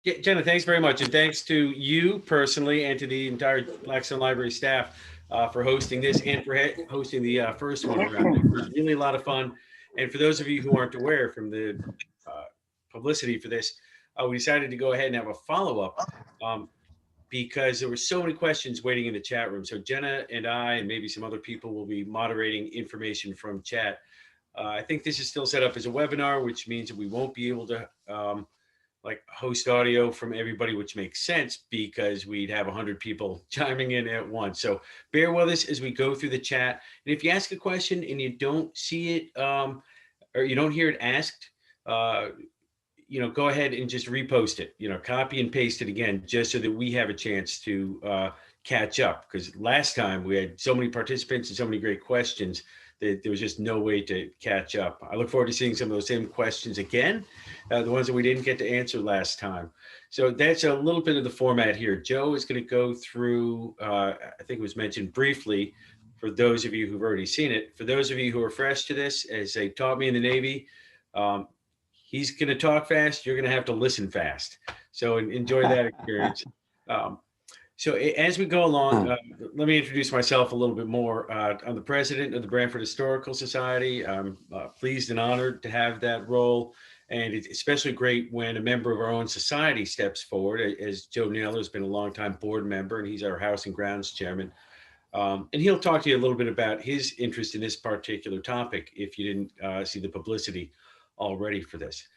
Yeah, Jenna, thanks very much. And thanks to you personally and to the entire Blackstone Library staff for hosting this and for hosting the first one around. It was really a lot of fun. And for those of you who aren't aware from the uh, publicity for this, we decided to go ahead and have a follow-up um, because there were so many questions waiting in the chat room. So Jenna and I and maybe some other people will be moderating information from chat. I think this is still set up as a webinar, which means that we won't be able to like host audio from everybody, which makes sense because we'd have 100 people chiming in at once. So bear with us as we go through the chat. And if you ask a question and you don't see it or you don't hear it asked, uh, go ahead and just repost it, copy and paste it again, just so that we have a chance to catch up. Because last time we had so many participants and so many great questions that there was just no way to catch up. I look forward to seeing some of those same questions again, the ones that we didn't get to answer last time. So that's a little bit of the format here. Joe is going to go through, I think it was mentioned briefly, for those of you who've already seen it. For those of you who are fresh to this, as they taught me in the Navy, he's going to talk fast. You're going to have to listen fast. So enjoy that experience. So as we go along, let me introduce myself a little bit more. I'm the president of the Branford Historical Society. I'm pleased and honored to have that role. And it's especially great when a member of our own society steps forward, as Joe Naylor has been a longtime board member, and he's our House and Grounds chairman. And he'll talk to you a little bit about his interest in this particular topic if you didn't see the publicity already for this.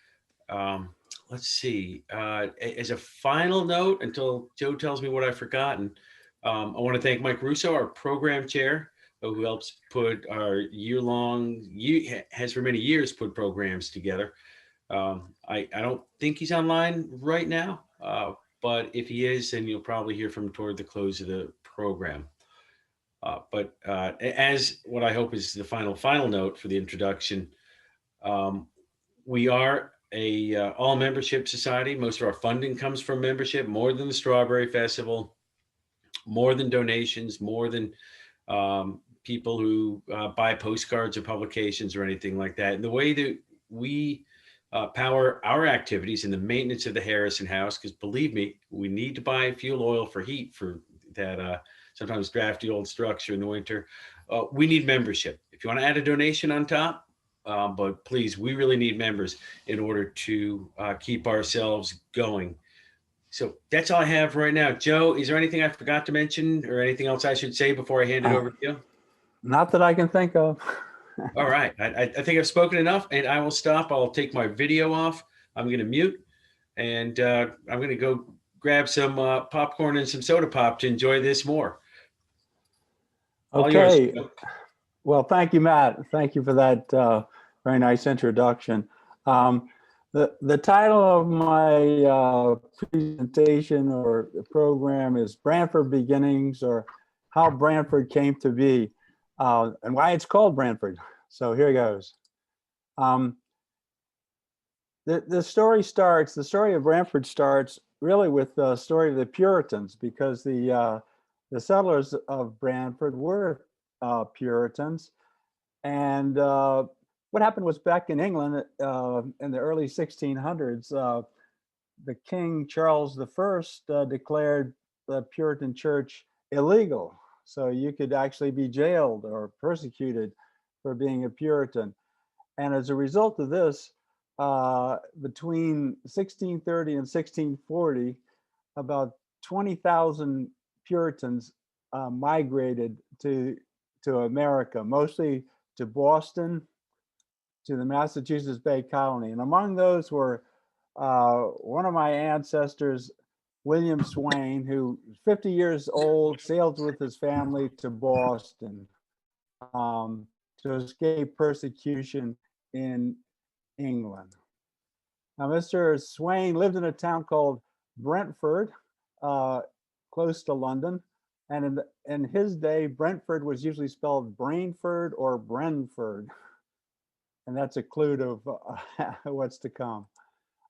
Let's see. As a final note, until Joe tells me what I've forgotten, I want to thank Mike Russo, our program chair, who helps put our has for many years put programs together. I don't think he's online right now, but if he is, then you'll probably hear from him toward the close of the program. But as what I hope is the final note for the introduction, we are a all membership society. Most of our funding comes from membership, more than the Strawberry Festival, more than donations, more than people who buy postcards or publications or anything like that. And the way that we power our activities in the maintenance of the Harrison House, because believe me, we need to buy fuel oil for heat for that sometimes drafty old structure in the winter. We need membership. If you want to add a donation on top, but please, we really need members in order to keep ourselves going. So that's all I have right now. Joe, is there anything I forgot to mention or anything else I should say before I hand it over to you? Not that I can think of. All right. I think I've spoken enough, and I will stop. I'll take my video off. I'm going to mute, and I'm going to go grab some popcorn and some soda pop to enjoy this more. All Okay. yours. Well, thank you, Matt. Thank you for that very nice introduction. The title of my presentation or program is Branford Beginnings, or How Branford Came to Be, and why it's called Branford. So here goes. The story of Branford starts really with the story of the Puritans, because the settlers of Branford were Puritans. And what happened was, back in England in the early 1600s, the King Charles I declared the Puritan church illegal. So you could actually be jailed or persecuted for being a Puritan. And as a result of this, between 1630 and 1640, about 20,000 Puritans migrated to America, mostly to Boston, to the Massachusetts Bay Colony. And among those were one of my ancestors, William Swain, who 50 years old, sailed with his family to Boston to escape persecution in England. Now, Mr. Swain lived in a town called Brentford, close to London. And in his day, Brentford was usually spelled Brainford or Brenford. And that's a clue to what's to come.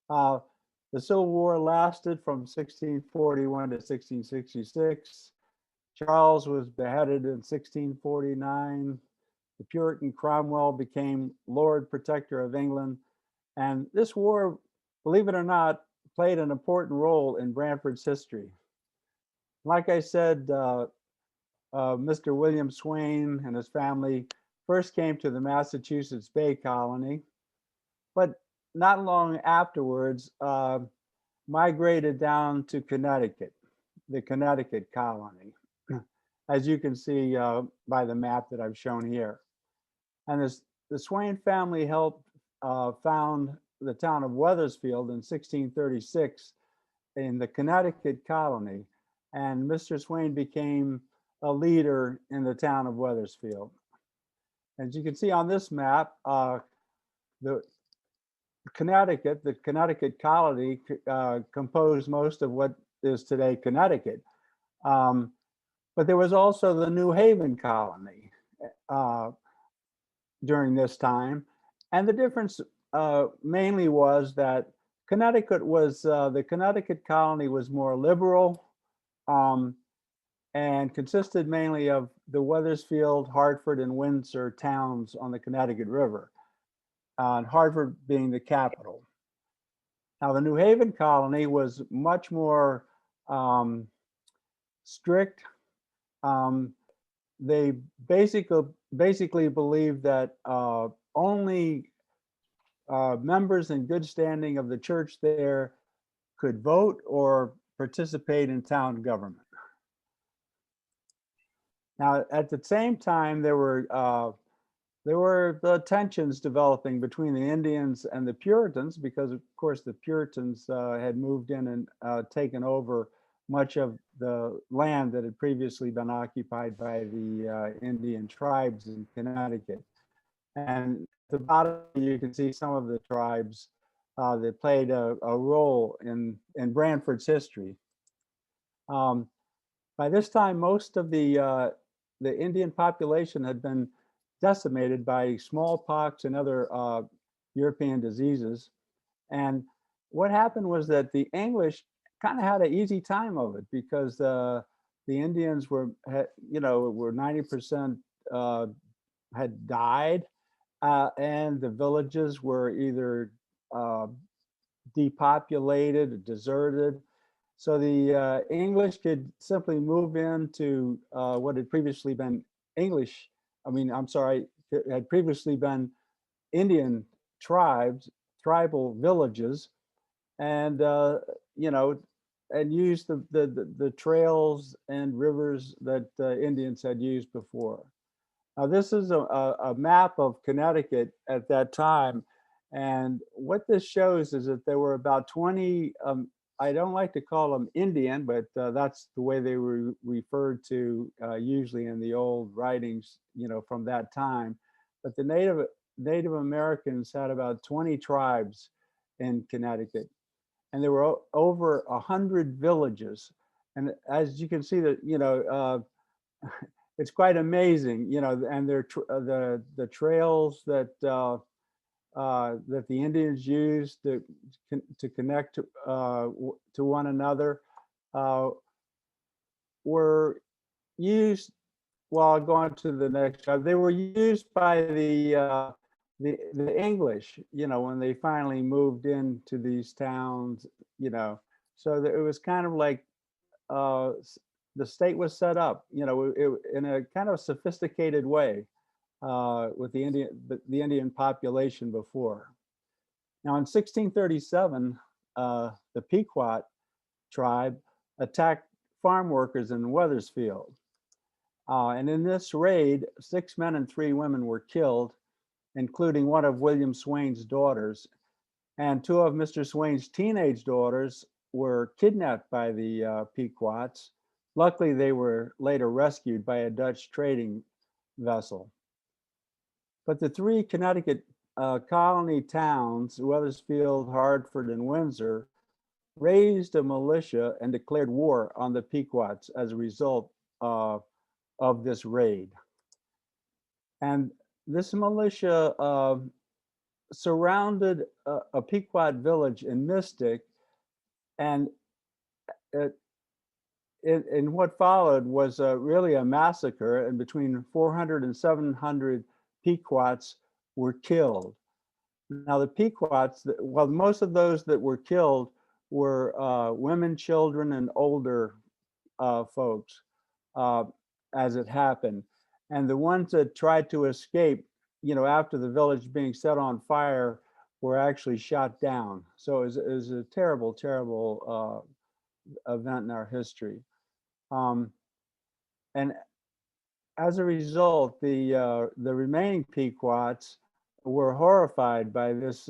The Civil War lasted from 1641 to 1666. Charles was beheaded in 1649. The Puritan Cromwell became Lord Protector of England. And this war, believe it or not, played an important role in Branford's history. Like I said, Mr. William Swain and his family first came to the Massachusetts Bay Colony, but not long afterwards migrated down to Connecticut, the Connecticut colony, as you can see by the map that I've shown here. And the Swain family helped found the town of Wethersfield in 1636 in the Connecticut colony. And Mr. Swain became a leader in the town of Wethersfield. As you can see on this map, the Connecticut colony composed most of what is today Connecticut. But there was also the New Haven colony during this time. And the difference mainly was that the Connecticut colony was more liberal and consisted mainly of the Wethersfield, Hartford, and Windsor towns on the Connecticut River, and Hartford being the capital. Now, the New Haven colony was much more strict. They basically believed that only members in good standing of the church there could vote or participate in town government. Now, at the same time, there were the tensions developing between the Indians and the Puritans, because of course the Puritans had moved in and taken over much of the land that had previously been occupied by the Indian tribes in Connecticut. And at the bottom, you can see some of the tribes that played a role in Branford's history. By this time, most of the Indian population had been decimated by smallpox and other European diseases. And what happened was that the English kind of had an easy time of it, because the Indians were 90% had died, and the villages were either depopulated or deserted. So the English could simply move into what had previously been had previously been Indian tribal villages, and and use the trails and rivers that Indians had used before. Now, this is a map of Connecticut at that time, and what this shows is that there were about 20. I don't like to call them Indian, but that's the way they were referred to usually in the old writings, from that time. But the Native Americans had about 20 tribes in Connecticut, and there were over 100 villages. And as you can see, that it's quite amazing, and the trails that that the Indians used to connect to one another were used. Well, going to the next slide, they were used by the English, when they finally moved into these towns, so that it was kind of like the state was set up, in a kind of sophisticated way with the Indian population before. Now, in 1637, the Pequot tribe attacked farm workers in Wethersfield. And in this raid, 6 men and 3 women were killed, including one of William Swain's daughters. And 2 of Mr. Swain's teenage daughters were kidnapped by the Pequots. Luckily, they were later rescued by a Dutch trading vessel. But the 3 Connecticut colony towns, Wethersfield, Hartford, and Windsor, raised a militia and declared war on the Pequots as a result of this raid. And this militia surrounded a Pequot village in Mystic, and what followed was really a massacre, and between 400 and 700 Pequots were killed. Now, the Pequots, well, most of those that were killed were women, children, and older folks uh, as it happened. And the ones that tried to escape, after the village being set on fire, were actually shot down. So it was a terrible, terrible event in our history. Um, and as a result, the remaining Pequots were horrified by this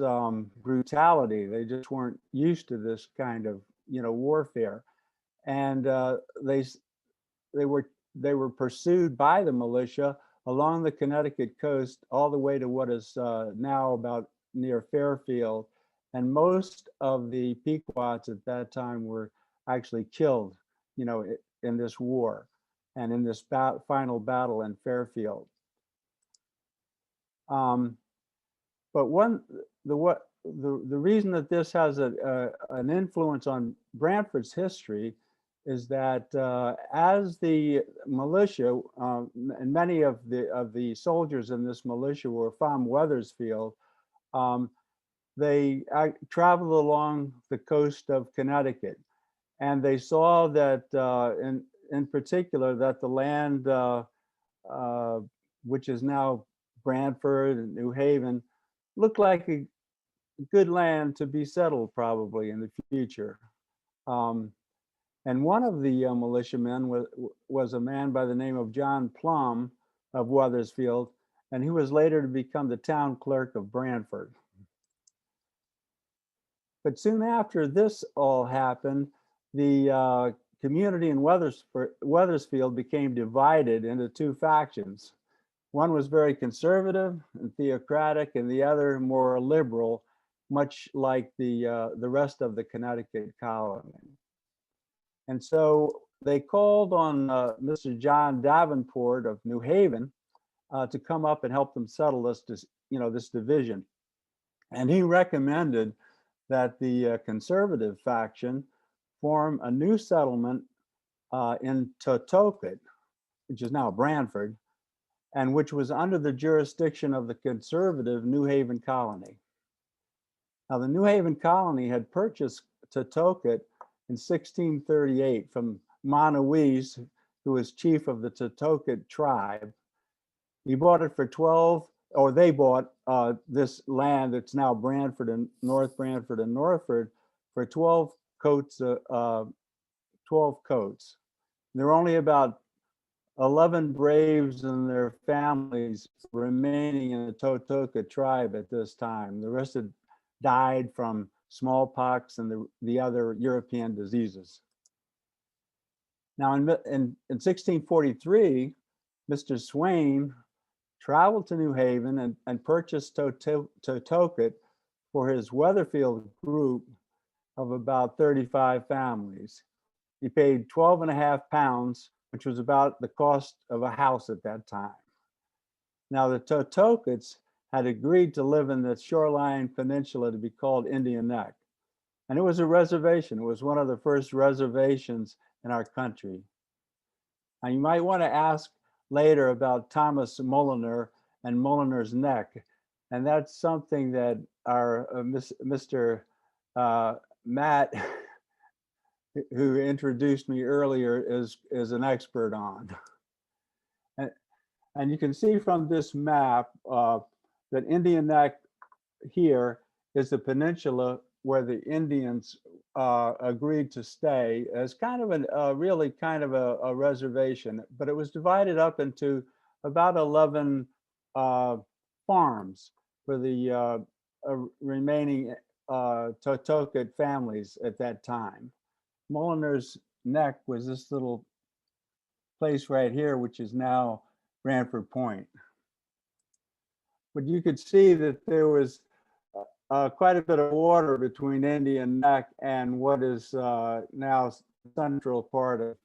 brutality. They just weren't used to this kind of warfare, and they were they were pursued by the militia along the Connecticut coast all the way to what is now about near Fairfield, and most of the Pequots at that time were actually killed, in this war and in this final battle in Fairfield. Um, but the reason that this has an influence on Branford's history is that as the militia and many of the soldiers in this militia were from Wethersfield, um, they traveled along the coast of Connecticut, and they saw that in particular that the land uh, which is now Branford and New Haven looked like a good land to be settled probably in the future. Um, and one of the militiamen was a man by the name of John Plum of Wethersfield, and he was later to become the town clerk of Branford. But soon after this all happened, the community in Wethersfield became divided into two factions. One was very conservative and theocratic, and the other more liberal, much like the rest of the Connecticut colony. And so they called on Mr. John Davenport of New Haven to come up and help them settle this division. And he recommended that the conservative faction form a new settlement in Totoket, which is now Branford, and which was under the jurisdiction of the conservative New Haven colony. Now, the New Haven colony had purchased Totoket in 1638 from Monowese, who was chief of the Totoket tribe. He bought it for 12, or they bought this land that's now Branford and North Branford and Northford for 12 coats. 12 coats. There were only about 11 braves and their families remaining in the Totoket tribe at this time. The rest had died from smallpox and the other European diseases. Now, in 1643, Mr. Swain traveled to New Haven and purchased Totoket for his Wethersfield group of about 35 families. He paid 12.5 pounds, which was about the cost of a house at that time. Now, the Totokets had agreed to live in the shoreline peninsula to be called Indian Neck. And it was a reservation. It was one of the first reservations in our country. Now, you might want to ask later about Thomas Mulliner and Mulliner's Neck. And that's something that our Mr. Matt, who introduced me earlier, is an expert on. And you can see from this map that Indian Neck here is the peninsula where the Indians agreed to stay as kind of really kind of a reservation, but it was divided up into about 11 farms for the remaining Totoket families at that time. Mulliner's Neck was this little place right here, which is now Branford Point. But you could see that there was quite a bit of water between Indian Neck and what is now central part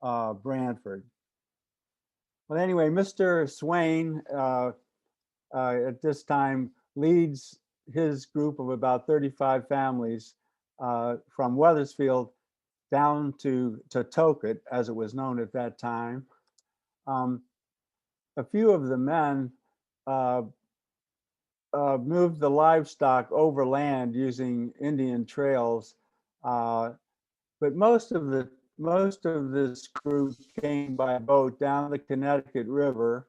of Branford. Well, anyway, Mr. Swain at this time leads his group of about 35 families from Wethersfield down to Totoket, as it was known at that time. A few of the men moved the livestock overland using Indian trails Uh, but most of this group came by boat down the Connecticut River,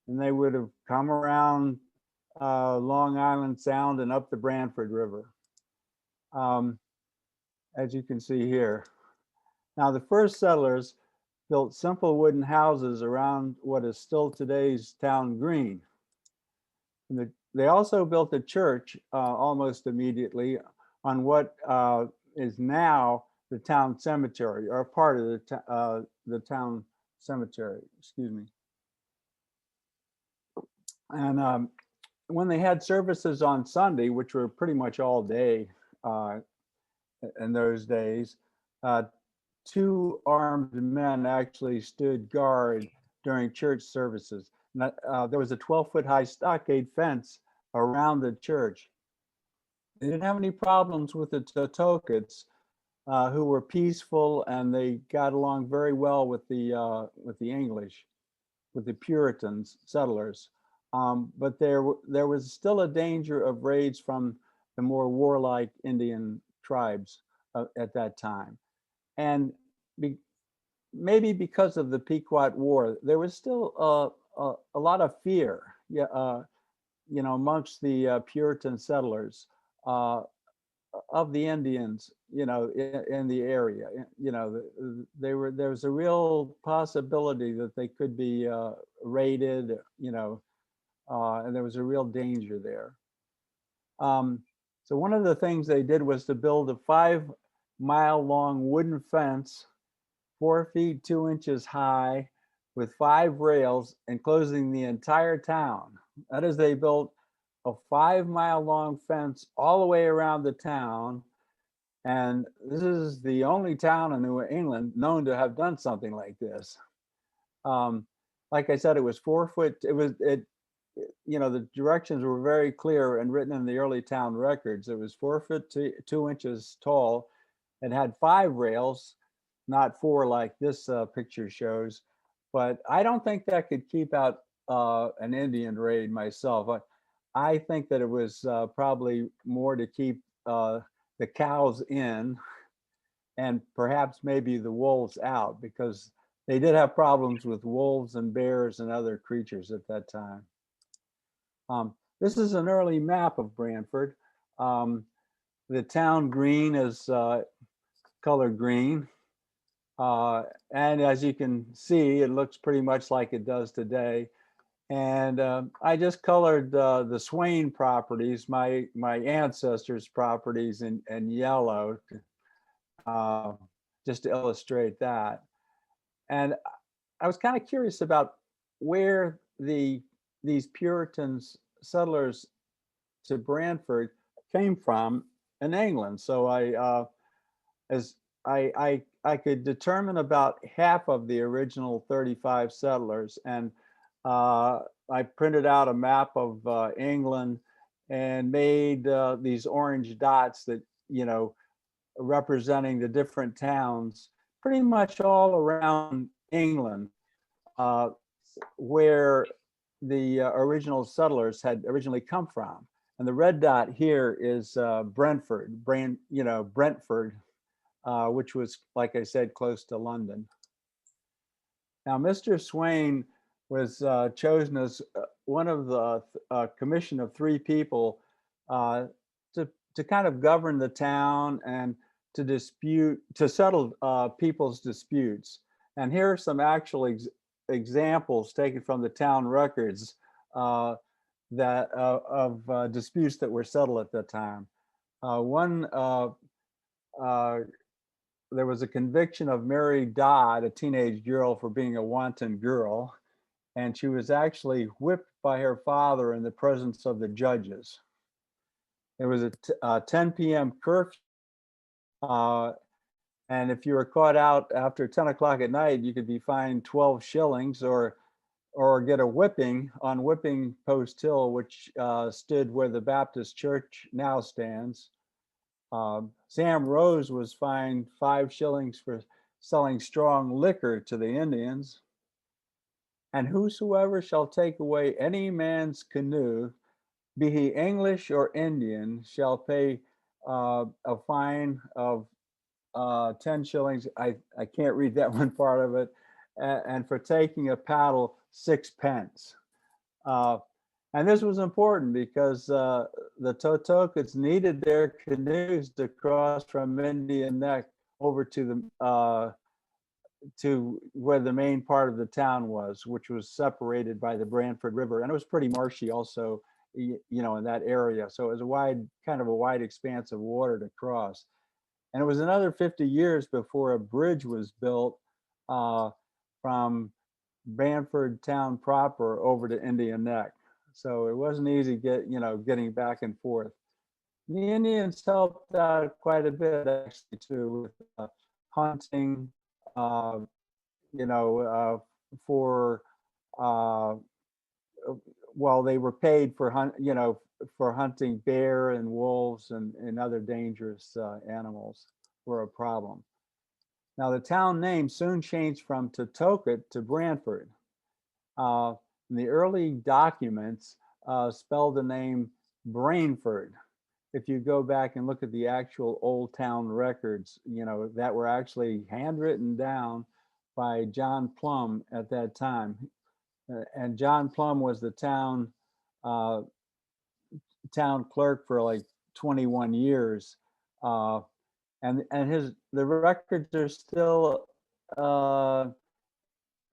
and they would have come around Long Island Sound and up the Branford River, um, as you can see here. Now, the first settlers built simple wooden houses around what is still today's town green. They also built a church almost immediately on what is now the town cemetery, or part of the town cemetery, excuse me. And when they had services on Sunday, which were pretty much all day uh, in those days, uh, two armed men actually stood guard during church services. There was a 12-foot high stockade fence around the church. They didn't have any problems with the Totokets, who were peaceful, and they got along very well with the English, with the Puritans settlers. But there was still a danger of raids from the more warlike Indian tribes at that time. And be, maybe because of the Pequot War, there was still a lot of fear, amongst the Puritan settlers of the Indians, in the area. There was a real possibility that they could be raided, and there was a real danger there. So one of the things they did was to build a 5-mile-long wooden fence, 4 feet 2 inches high, with 5 rails enclosing the entire town. That is, they built a 5-mile-long fence all the way around the town. And this is the only town in New England known to have done something like this. Like I said, it was 4 foot. The directions were very clear and written in the early town records. It was 4 foot 2 inches tall. It had 5 rails, not 4 like this picture shows. But I don't think that could keep out an Indian raid myself. I think that it was probably more to keep the cows in, and perhaps maybe the wolves out, because they did have problems with wolves and bears and other creatures at that time. This is an early map of Branford. The town green is color green. And as you can see, it looks pretty much like it does today. And I just colored the Swain properties, my ancestors' properties, in yellow, just to illustrate that. And I was kind of curious about where these Puritans settlers to Branford came from in England. So I could determine about half of the original 35 settlers, and I printed out a map of England and made these orange dots that, representing the different towns, pretty much all around England, where the original settlers had originally come from. And the red dot here is Brentford, which was, like I said, close to London. Now, Mr. Swain was chosen as one of the commission of 3 people to kind of govern the town and to settle people's disputes. And here are some actual examples taken from the town records of disputes that were settled at that time. There was a conviction of Mary Dodd, a teenage girl, for being a wanton girl, and she was actually whipped by her father in the presence of the judges. There was a 10 p.m. curfew, and if you were caught out after 10 o'clock at night, you could be fined 12 shillings or get a whipping on Whipping Post Hill, which stood where the Baptist Church now stands. Sam Rose was fined 5 shillings for selling strong liquor to the Indians. And whosoever shall take away any man's canoe, be he English or Indian, shall pay a fine of 10 shillings. I can't read that one part of it. And for taking a paddle, 6 pence. Uh, and this was important because the Totokas needed their canoes to cross from Indian Neck over to where the main part of the town was, which was separated by the Branford River, and it was pretty marshy also, in that area. So it was kind of a wide expanse of water to cross. And it was another 50 years before a bridge was built uh, from Branford town proper over to Indian Neck. So it wasn't easy getting back and forth. The Indians helped out quite a bit actually too with hunting, uh, for uh, well, they were paid for for hunting bear and wolves and other dangerous animals were a problem. Now the town name soon changed from Totoka to Branford. Uh, the early documents spelled the name Brainford. If you go back and look at the actual old town records, that were actually handwritten down by John Plum at that time. And John Plum was the uh, town clerk for like 21 years. Uh, and the records are still uh,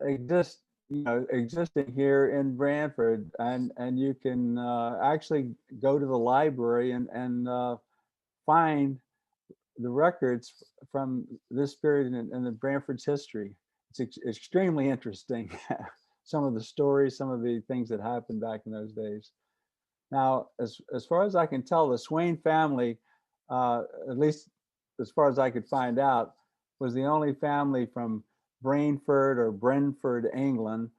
existing here in Branford, and you can actually go to the library and find the records from this period in the Branford's history. It's extremely interesting. Some of the stories, some of the things that happened back in those days. Now, as far as I can tell, the Swain family, at least as far as I could find out, was the only family from Brainford or Brentford, England.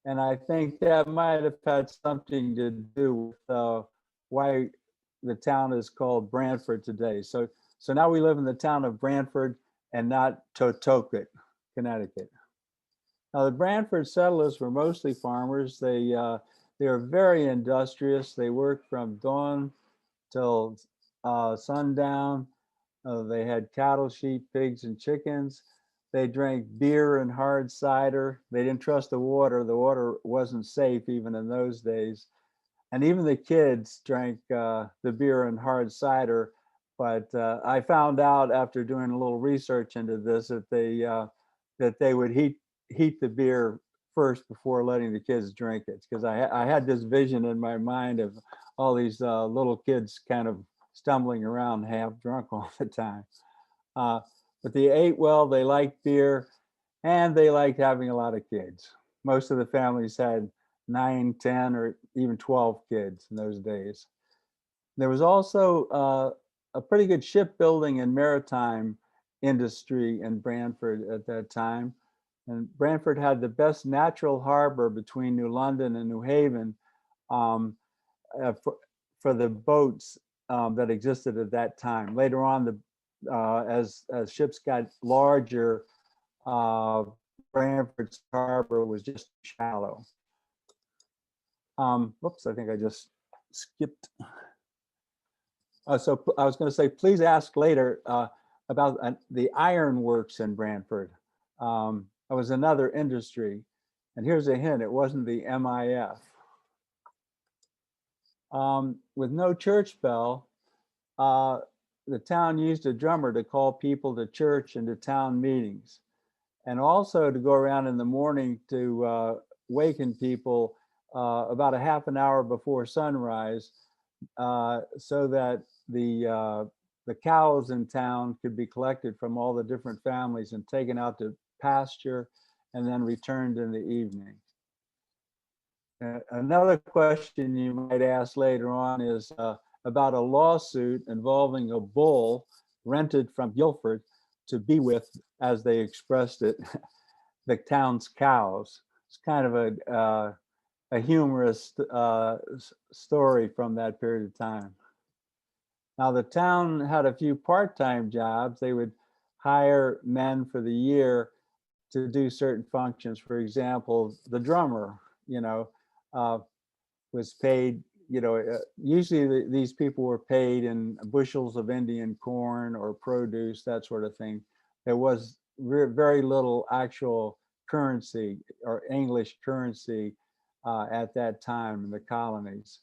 And I think that might have had something to do with why the town is called Branford today. So now we live in the town of Branford and not Totoka, Connecticut. Now the Branford settlers were mostly farmers. They were very industrious. They worked from dawn till sundown. They had cattle, sheep, pigs, and chickens. They drank beer and hard cider. They didn't trust the water. The water wasn't safe even in those days. And even the kids drank the beer and hard cider. But I found out after doing a little research into this that they would heat the beer first before letting the kids drink it, because I had this vision in my mind of all these little kids kind of stumbling around half drunk all the time. But they ate well, they liked beer, and they liked having a lot of kids. Most of the families had 9, 10, or even 12 kids in those days. There was also a pretty good shipbuilding and maritime industry in Branford at that time. And Branford had the best natural harbor between New London and New Haven um, for the boats that existed at that time. Later on, as ships got larger, Branford's harbor was just shallow. Whoops, I think I just skipped. So I was going to say, please ask later about the iron works in Branford. That was another industry. And here's a hint, it wasn't the MIF. With no church bell, the town used a drummer to call people to church and to town meetings, and also to go around in the morning to waken people about a half an hour before sunrise, so that the cows in town could be collected from all the different families and taken out to pasture and then returned in the evening. Another question you might ask later on is about a lawsuit involving a bull rented from Guilford to be with, as they expressed it, the town's cows. It's kind of a humorous story from that period of time. Now the town had a few part-time jobs. They would hire men for the year to do certain functions. For example, the drummer, was paid, usually these people were paid in bushels of Indian corn or produce, that sort of thing. there was very little actual currency or English currency at that time in the colonies.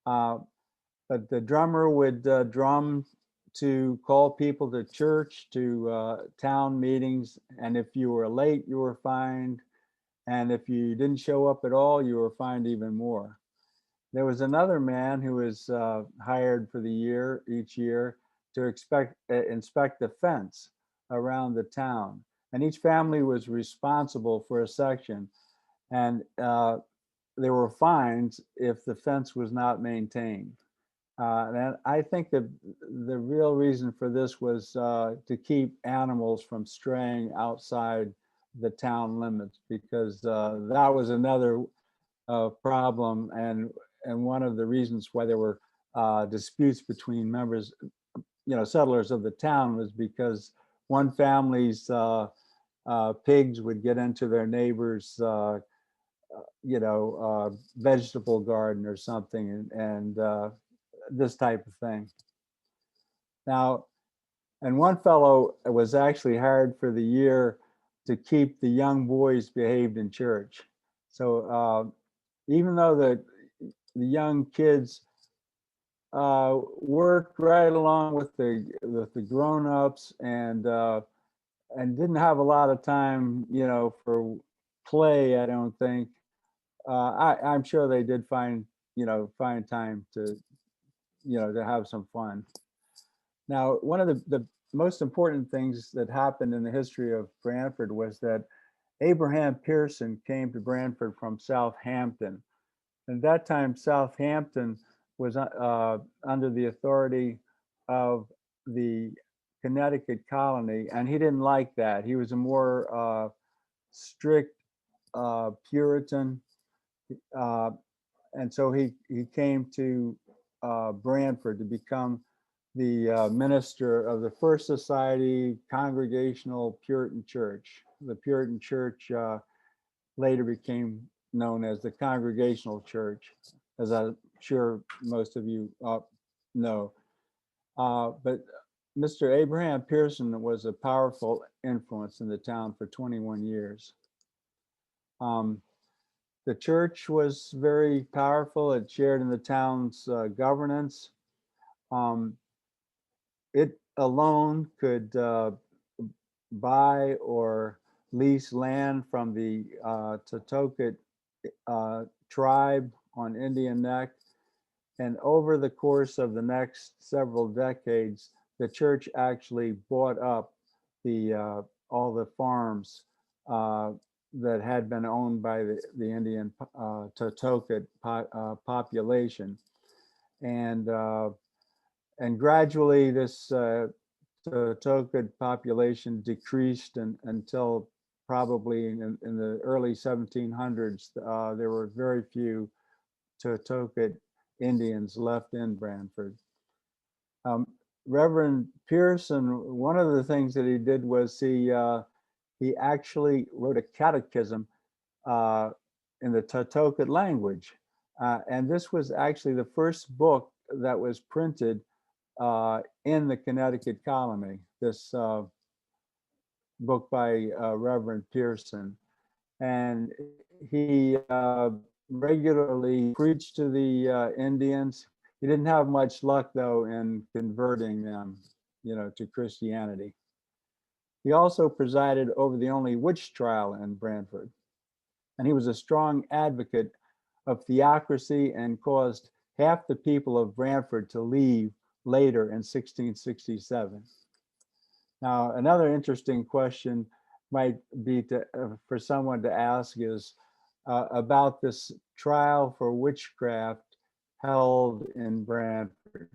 But the drummer would drum to call people to church, to town meetings, and if you were late, you were fined, and if you didn't show up at all, you were fined even more. There was another man who was hired for the year, each year, to inspect the fence around the town, and each family was responsible for a section, and there were fines if the fence was not maintained. And I think that the real reason for this was to keep animals from straying outside the town limits, because that was another problem, and one of the reasons why there were disputes between members, settlers of the town, was because one family's pigs would get into their neighbor's vegetable garden or something, and this type of thing. Now, and one fellow was actually hired for the year to keep the young boys behaved in church. So even though the young kids worked right along with the grown-ups and didn't have a lot of time, for play, I don't think. I'm sure they did find time to have some fun. Now, one of the most important things that happened in the history of Branford was that Abraham Pearson came to Branford from Southampton. At that time, Southampton was under the authority of the Connecticut colony, and he didn't like that. He was a more strict Puritan, and so he came to Branford to become the minister of the First Society Congregational Puritan Church. The Puritan Church later became known as the Congregational Church, as I'm sure most of you know. But Mr. Abraham Pearson was a powerful influence in the town for 21 years. The church was very powerful. It shared in the town's governance. It alone could buy or lease land from the Totoket tribe on Indian Neck. And over the course of the next several decades, the church actually bought up all the farms that had been owned by the Indian Totoket population. And gradually this Totoket population decreased until probably in the early 1700s, there were very few Totoket Indians left in Branford. Reverend Pearson, one of the things that he did was he actually wrote a catechism in the Totoket language. And this was actually the first book that was printed in the Connecticut colony, this book by Reverend Pearson. And he regularly preached to the Indians. He didn't have much luck, though, in converting them, to Christianity. He also presided over the only witch trial in Branford. And he was a strong advocate of theocracy and caused half the people of Branford to leave later in 1667. Now, another interesting question might be for someone to ask is about this trial for witchcraft held in Branford,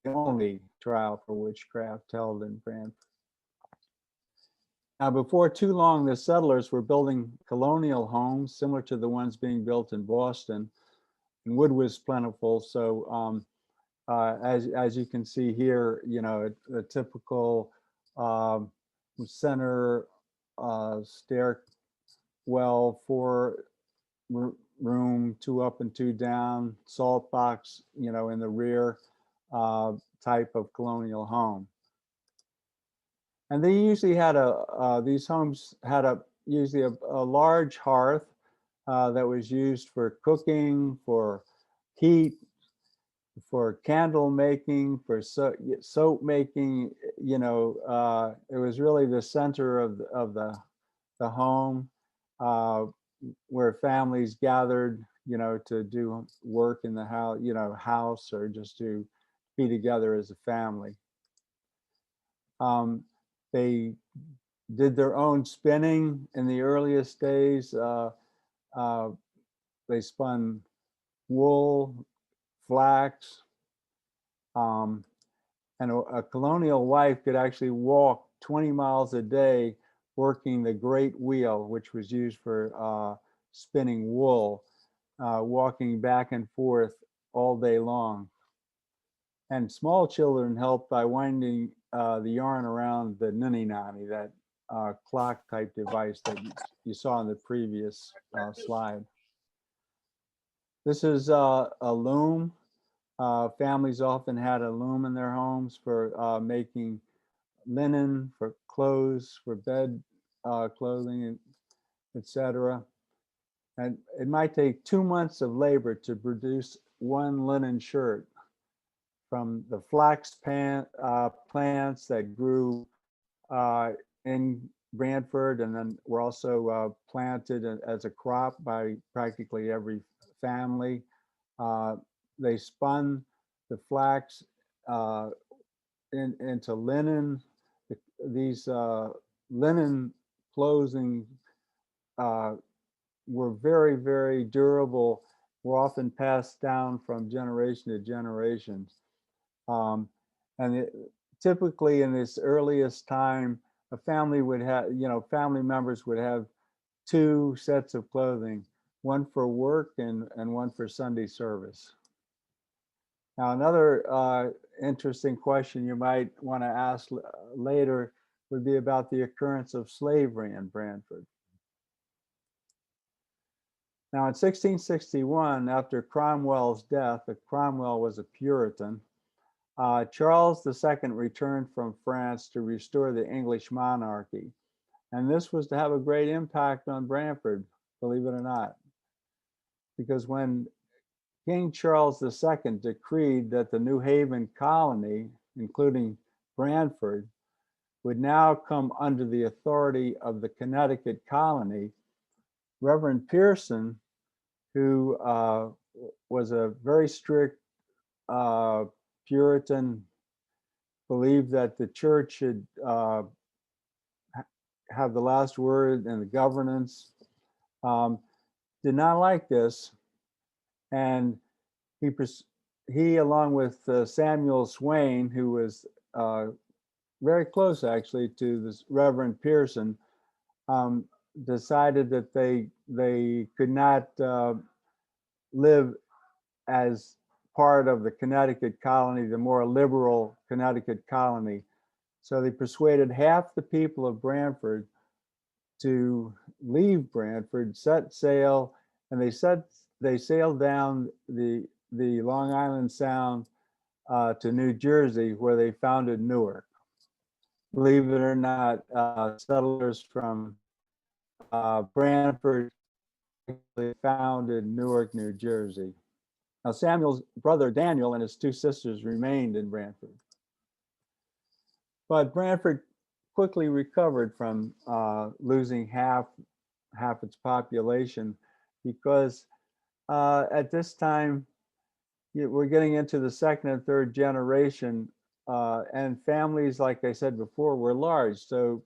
the only trial for witchcraft held in Branford. Now, before too long, the settlers were building colonial homes similar to the ones being built in Boston, and wood was plentiful. So as you can see here, a typical center stairwell, 4-room, 2 up and 2 down, salt box, in the rear, type of colonial home. And they usually had these homes had usually a large hearth that was used for cooking, for heat, for candle making, for soap making. It was really the center of the home, uh, where families gathered, to do work in the house or just to be together as a family. They did their own spinning in the earliest days. Uh, they spun wool, flax, um, and a colonial wife could actually walk 20 miles a day working the great wheel, which was used for spinning wool, walking back and forth all day long. And small children helped by winding the yarn around the nunny nanny, that clock type device that you saw in the previous slide. This is a loom. Families often had a loom in their homes for making linen, for clothes, for bed clothing, etc. And it might take 2 months of labor to produce one linen shirt from the flax plants that grew in Branford, and then were also planted as a crop by practically every family. They spun the flax into linen. These linen clothing were very, very durable, were often passed down from generation to generation. And typically in this earliest time, a family would have, family members would have 2 sets of clothing, one for work and one for Sunday service. Now, another interesting question you might want to ask later would be about the occurrence of slavery in Branford. Now, in 1661, after Cromwell's death, Cromwell was a Puritan, Charles II returned from France to restore the English monarchy. And this was to have a great impact on Branford, believe it or not. Because when King Charles II decreed that the New Haven colony, including Branford, would now come under the authority of the Connecticut colony, Reverend Pearson, who was a very strict Puritan, believed that the church should have the last word in the governance, did not like this. And he along with Samuel Swain, who was very close actually to this Reverend Pearson, decided that they could not live as part of the Connecticut colony, the more liberal Connecticut colony. So they persuaded half the people of Branford to leave Branford, set sail, and they sailed down the Long Island Sound to New Jersey, where they founded Newark. Believe it or not, settlers from Branford founded Newark, New Jersey. Now, Samuel's brother Daniel and his 2 sisters remained in Branford. But Branford quickly recovered from losing half its population, because at this time we're getting into the 2nd and 3rd generation, and families, like I said before, were large. So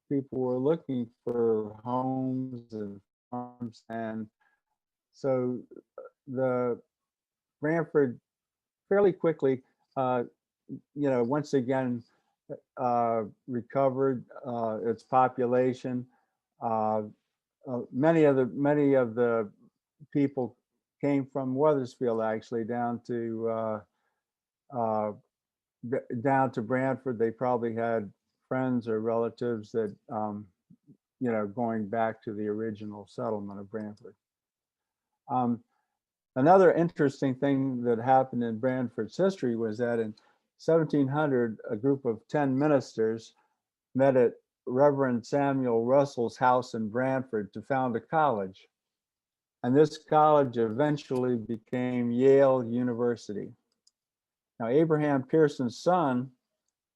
people were looking for homes and farms, and so the Branford fairly quickly, once again recovered its population. Many of the people came from Wethersfield, actually, down to Branford. They probably had friends or relatives that going back to the original settlement of Branford. Another interesting thing that happened in Branford's history was that in 1700, a group of 10 ministers met at Reverend Samuel Russell's house in Branford to found a college. And this college eventually became Yale University. Now, Abraham Pearson's son,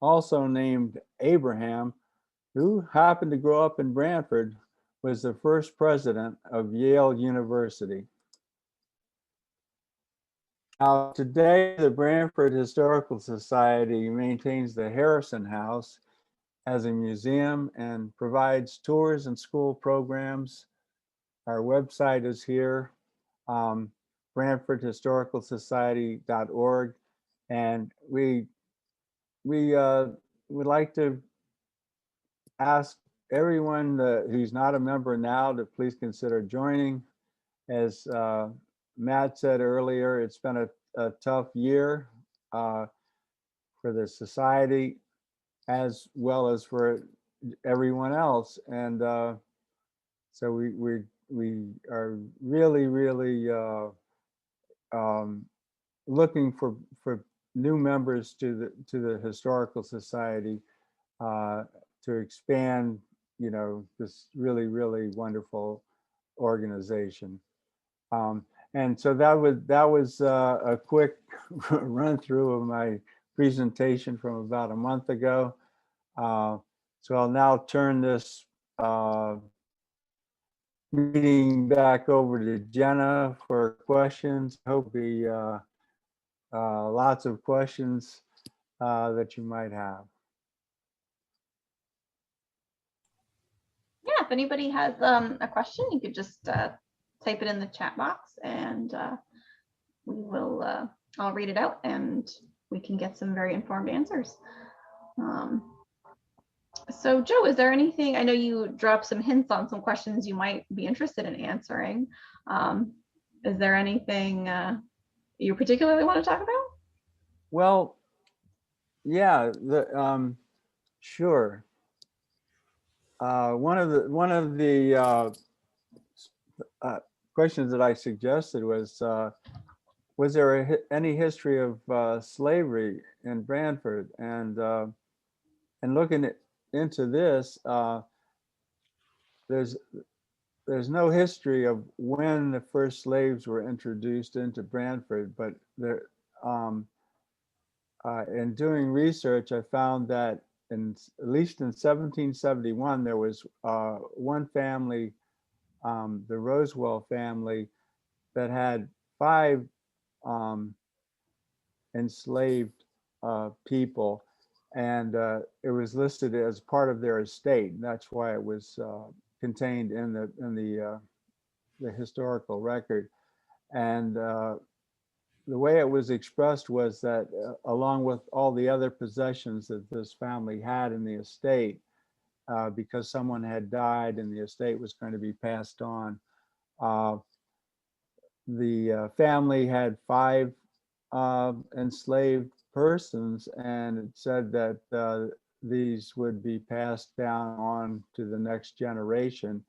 also named Abraham, who happened to grow up in Branford, was the first president of Yale University. Now, today, the Branford Historical Society maintains the Harrison House as a museum and provides tours and school programs. Our website is here, BranfordHistoricalSociety.org, and we would like to ask everyone who's not a member now to please consider joining. As Matt said earlier, it's been a tough year for the society as well as for everyone else, and so we are really looking for new members to the Historical Society to expand, this really wonderful organization. And so that was a quick run through of my presentation from about a month ago. So I'll now turn this meeting back over to Jenna for questions. Hope be lots of questions that you might have. Yeah, if anybody has a question, you could just type it in the chat box, and we will. I'll read it out, and we can get some very informed answers. So, Joe, is there anything? I know you dropped some hints on some questions you might be interested in answering. Is there anything you particularly want to talk about? Well, yeah, sure. One of the questions that I suggested was there any history of slavery in Branford? And looking into this, there's no history of when the first slaves were introduced into Branford, but there, in doing research, I found that at least in 1771, there was one family, the Rosewell family, that had 5 enslaved people, and it was listed as part of their estate. That's why it was contained in the historical record. And the way it was expressed was that along with all the other possessions that this family had in the estate, because someone had died and the estate was going to be passed on, the family had 5 enslaved persons, and it said that these would be passed down on to the next generation,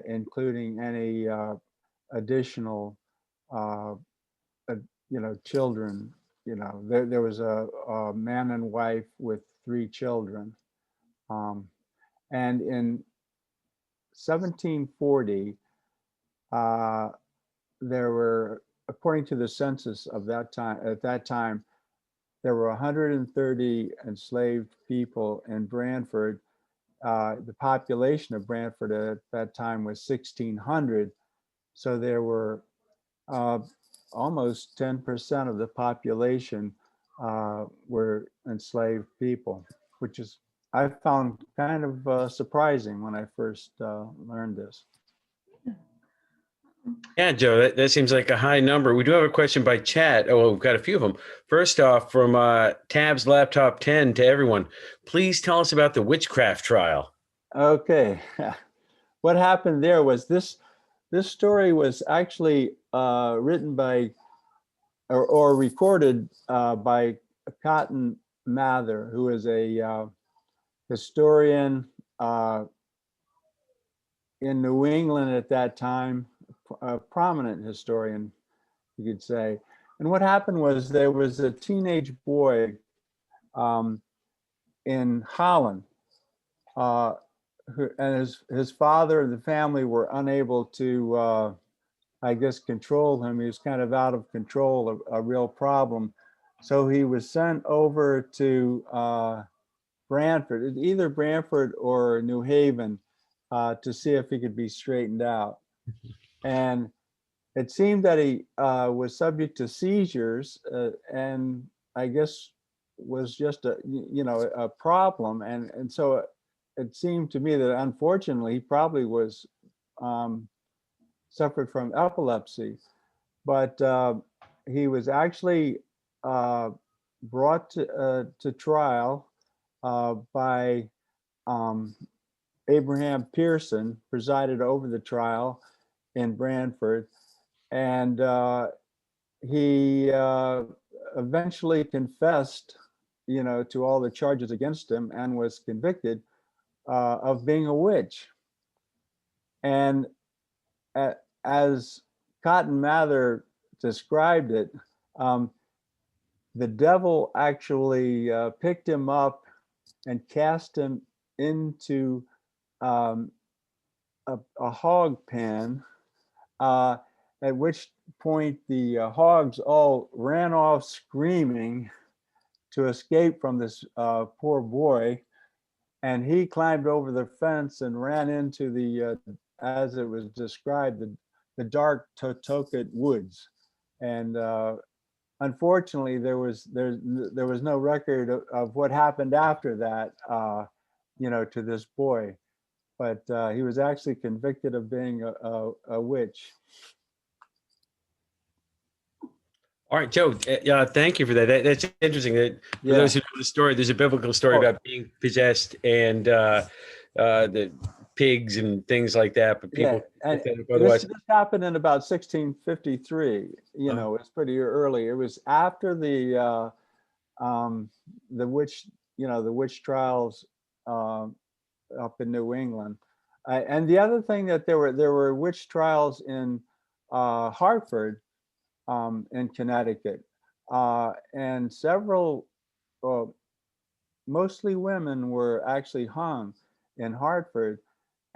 including any additional children. There was a man and wife with 3 children. And in 1740, there were, according to the census of that time, at that time, there were 130 enslaved people in Branford. The population of Branford at that time was 1,600. So there were almost 10% of the population were enslaved people, which is, I found kind of surprising when I first learned this. Yeah, Joe, that seems like a high number. We do have a question by chat. Oh, we've got a few of them. First off, from Tabs Laptop 10 to everyone, please tell us about the witchcraft trial. Okay. What happened there was this story was actually written by or recorded by Cotton Mather, who is a historian in New England at that time, a prominent historian, you could say. And what happened was there was a teenage boy in Holland uh, and his father and the family were unable to, I guess, control him. He was kind of out of control, a real problem. So he was sent over to Branford, either Branford or New Haven, to see if he could be straightened out. And it seemed that he was subject to seizures, and I guess was just a problem. And so it seemed to me that unfortunately he probably was suffered from epilepsy, but he was actually brought to trial by Abraham Pearson, presided over the trial in Branford, and he eventually confessed, to all the charges against him, and was convicted of being a witch. And as Cotton Mather described it, the devil actually picked him up and cast him into a hog pen, at which point the hogs all ran off screaming to escape from this poor boy. And he climbed over the fence and ran into the, as it was described, the dark Totoket woods. And unfortunately, there was no record of what happened after that, to this boy. But he was actually convicted of being a witch. All right, Joe, thank you for that. That's interesting. For those who know the story, there's a biblical story about being possessed and the pigs and things like that. But people, this happened in about 1653. It's pretty early. It was after the witch trials up in New England. And the other thing, that there were witch trials in Hartford, in Connecticut, and several, mostly women, were actually hung in Hartford.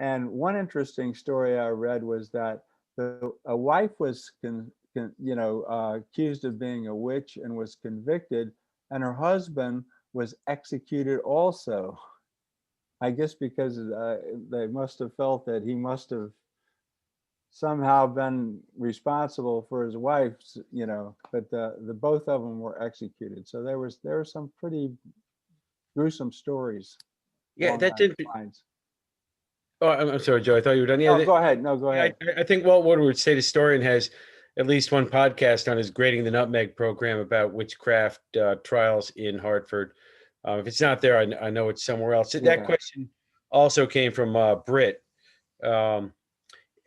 And one interesting story I read was that a wife was accused of being a witch and was convicted, and her husband was executed also. I guess because they must have felt that he must have somehow been responsible for his wife's, but the both of them were executed. So there were some pretty gruesome stories. Yeah, that's interesting. Oh, I'm sorry, Joe. I thought you were done. Yeah, go ahead. No, go ahead. I think Walt Woodward, state historian, has at least one podcast on his Grading the Nutmeg program about witchcraft trials in Hartford. If it's not there, I know it's somewhere else. That question also came from Britt.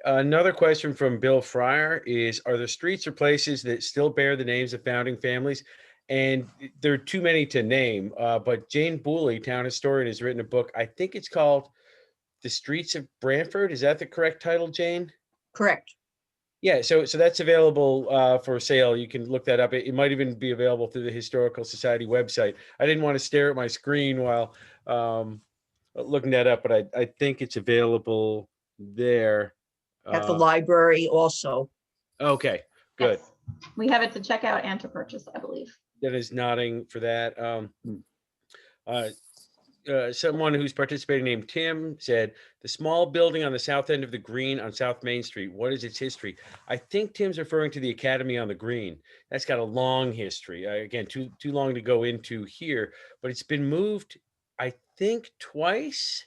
Another question from Bill Fryer is, are there streets or places that still bear the names of founding families? And there are too many to name, but Jane Booley, town historian, has written a book. I think it's called The Streets of Branford. Is that the correct title, Jane? Correct. Yeah, so that's available for sale. You can look that up. It might even be available through the Historical Society website. I didn't want to stare at my screen while looking that up, but I think it's available there. At the library also. Okay, good. Yes. We have it to check out and to purchase, I believe. That is nodding for that. Someone who's participating named Tim said, the small building on the south end of the Green on South Main Street, what is its history? I think Tim's referring to the Academy on the Green. That's got a long history. Again, too long to go into here, but it's been moved, I think, twice.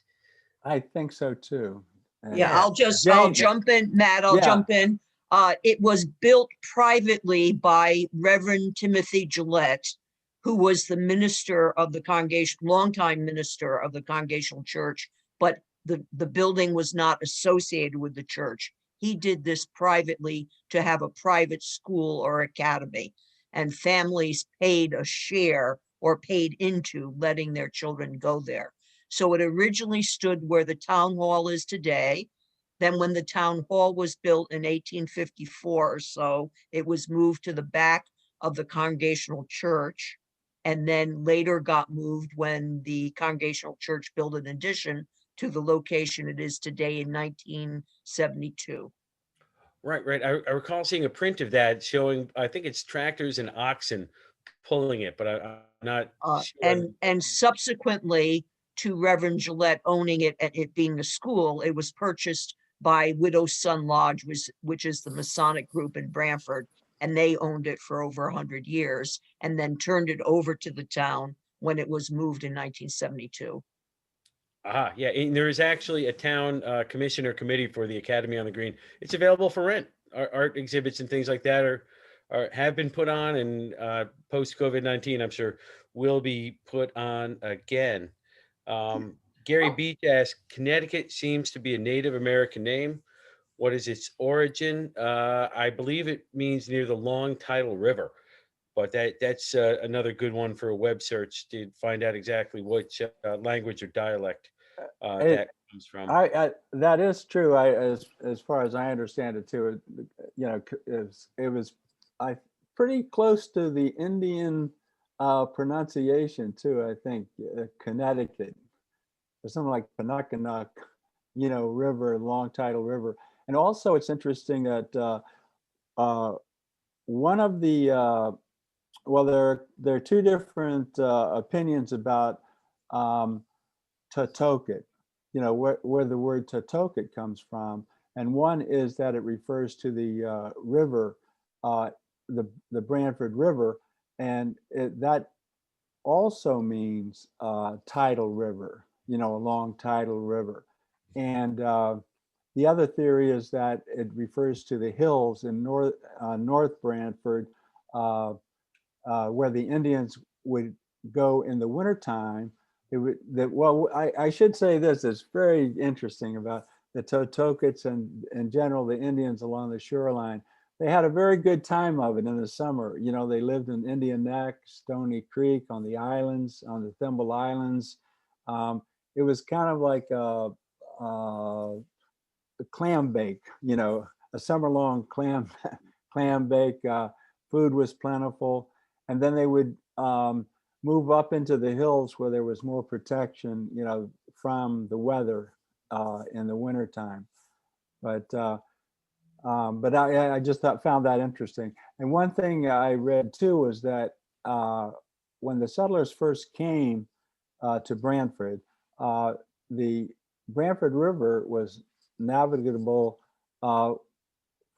I think so too. Yeah, I'll jump in, Matt, I'll jump in. It was built privately by Reverend Timothy Gillette, who was the minister of the congregation, longtime minister of the Congregational Church, but the building was not associated with the church. He did this privately to have a private school or academy, and families paid a share or paid into letting their children go there. So it originally stood where the town hall is today. Then when the town hall was built in 1854 or so, it was moved to the back of the Congregational Church, and then later got moved when the Congregational Church built an addition to the location it is today in 1972. Right. I recall seeing a print of that showing, I think it's tractors and oxen pulling it, but I'm not sure. And subsequently to Reverend Gillette owning it and it being a school, it was purchased by Widow Sun Lodge, which is the Masonic group in Branford, and they owned it for over 100 years and then turned it over to the town when it was moved in 1972. Yeah, and there is actually a town commission or committee for the Academy on the Green. It's available for rent. Art exhibits and things like that have been put on, and post COVID-19, I'm sure will be put on again. Gary Beach asks, Connecticut seems to be a Native American name. What is its origin? I believe it means near the Long Tidal River, but that's another good one for a web search to find out exactly which language or dialect that comes from. That is true. As far as I understand it too, it was pretty close to the Indian pronunciation too. I think Connecticut or something like Pennaconock, river, Long Tidal River. And also it's interesting that one of the there are two different opinions about Totoket, where the word Totoket comes from. And one is that it refers to the river, the Branford River, and that also means tidal river, a long tidal river. And the other theory is that it refers to the hills in North Branford, where the Indians would go in the wintertime. I should say this, it's very interesting about the Totokets and in general, the Indians along the shoreline. They had a very good time of it in the summer. They lived in Indian Neck, Stony Creek, on the islands, on the Thimble Islands. It was kind of like a clam bake, a summer-long clam bake. Food was plentiful. And then they would move up into the hills where there was more protection, from the weather in the wintertime. But I just found that interesting. And one thing I read too was that when the settlers first came to Branford, the Branford River was navigable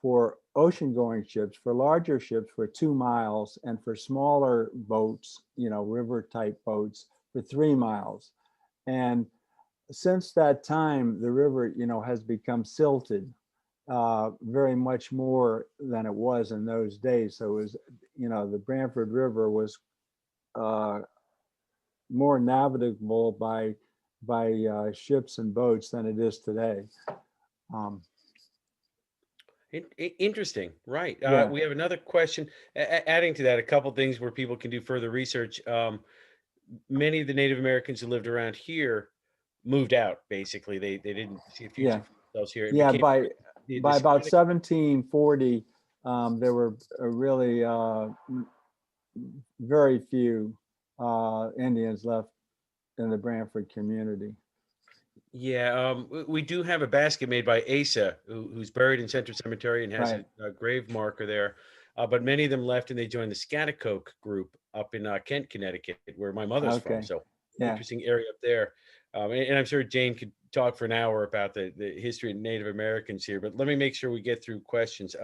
for ocean-going ships. For larger ships for 2 miles, and for smaller boats, river-type boats, for 3 miles. And since that time, the river, has become silted very much more than it was in those days. So it was, the Branford River was more navigable by ships and boats than it is today. Interesting, right? Yeah. We have another question. Adding to that, a couple things where people can do further research. Many of the Native Americans who lived around here moved out. Basically, they didn't see a future for themselves here. By about 1740, there were really very few Indians left in the Branford community. Yeah, we do have a basket made by Asa, who's buried in Central Cemetery and has a grave marker there. But many of them left and they joined the Scotticoke group up in Kent, Connecticut, where my mother's from. So interesting area up there. And I'm sure Jane could talk for an hour about the history of Native Americans here, but let me make sure we get through questions.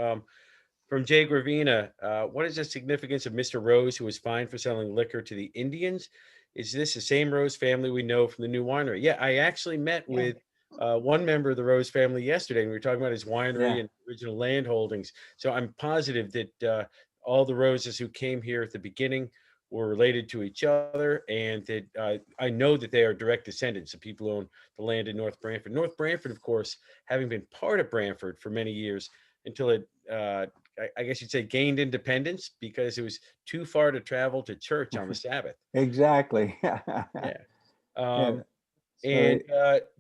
From Jay Gravina, what is the significance of Mr. Rose, who was fined for selling liquor to the Indians? Is this the same Rose family we know from the new winery? Yeah, I actually met with one member of the Rose family yesterday, and we were talking about his winery and original land holdings. So I'm positive that all the Roses who came here at the beginning were related to each other, and that I know that they are direct descendants of people who own the land in North Branford. North Branford, of course, having been part of Branford for many years until it I guess you'd say gained independence because it was too far to travel to church on the Sabbath. Exactly. And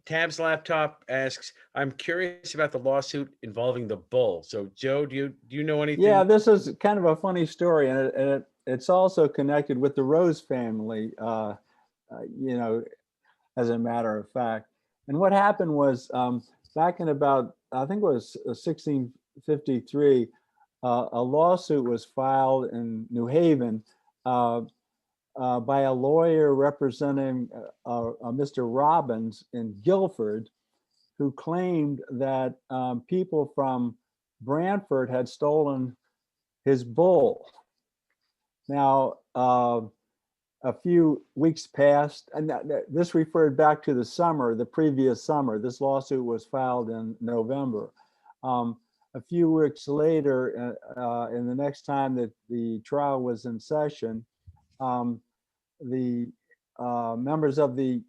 Tab's laptop asks, I'm curious about the lawsuit involving the bull. So Joe, do you know anything? Yeah, this is kind of a funny story, and it's also connected with the Rose family, as a matter of fact. And what happened was back in about, I think it was 1653, a lawsuit was filed in New Haven by a lawyer representing Mr. Robbins in Guilford, who claimed that people from Branford had stolen his bull. Now, a few weeks passed, and this referred back to the summer, the previous summer. This lawsuit was filed in November. A few weeks later, and the next time that the trial was in session, the members of the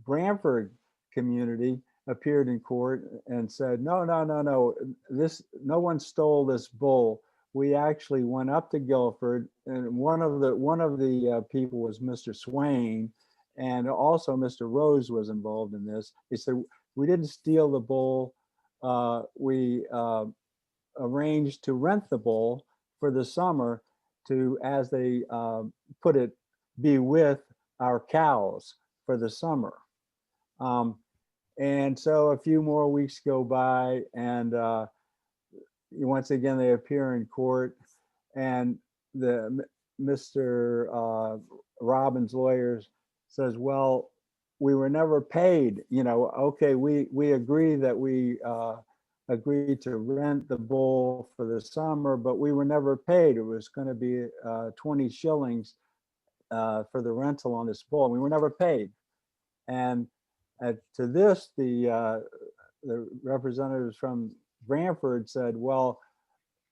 Branford community appeared in court and said, no, no one stole this bull. We actually went up to Guilford, and one of the people was Mr. Swain, and also Mr. Rose was involved in this. He said, we didn't steal the bull. We arranged to rent the bull for the summer to, as they put it, be with our cows for the summer. And so a few more weeks go by, and once again they appear in court, and the Mr. Robbins' lawyers says, well, we were never paid. Okay, we agree that we agreed to rent the bull for the summer, but we were never paid. It was going to be 20 shillings for the rental on this bull. We were never paid. And to this, the representatives from Branford said, well,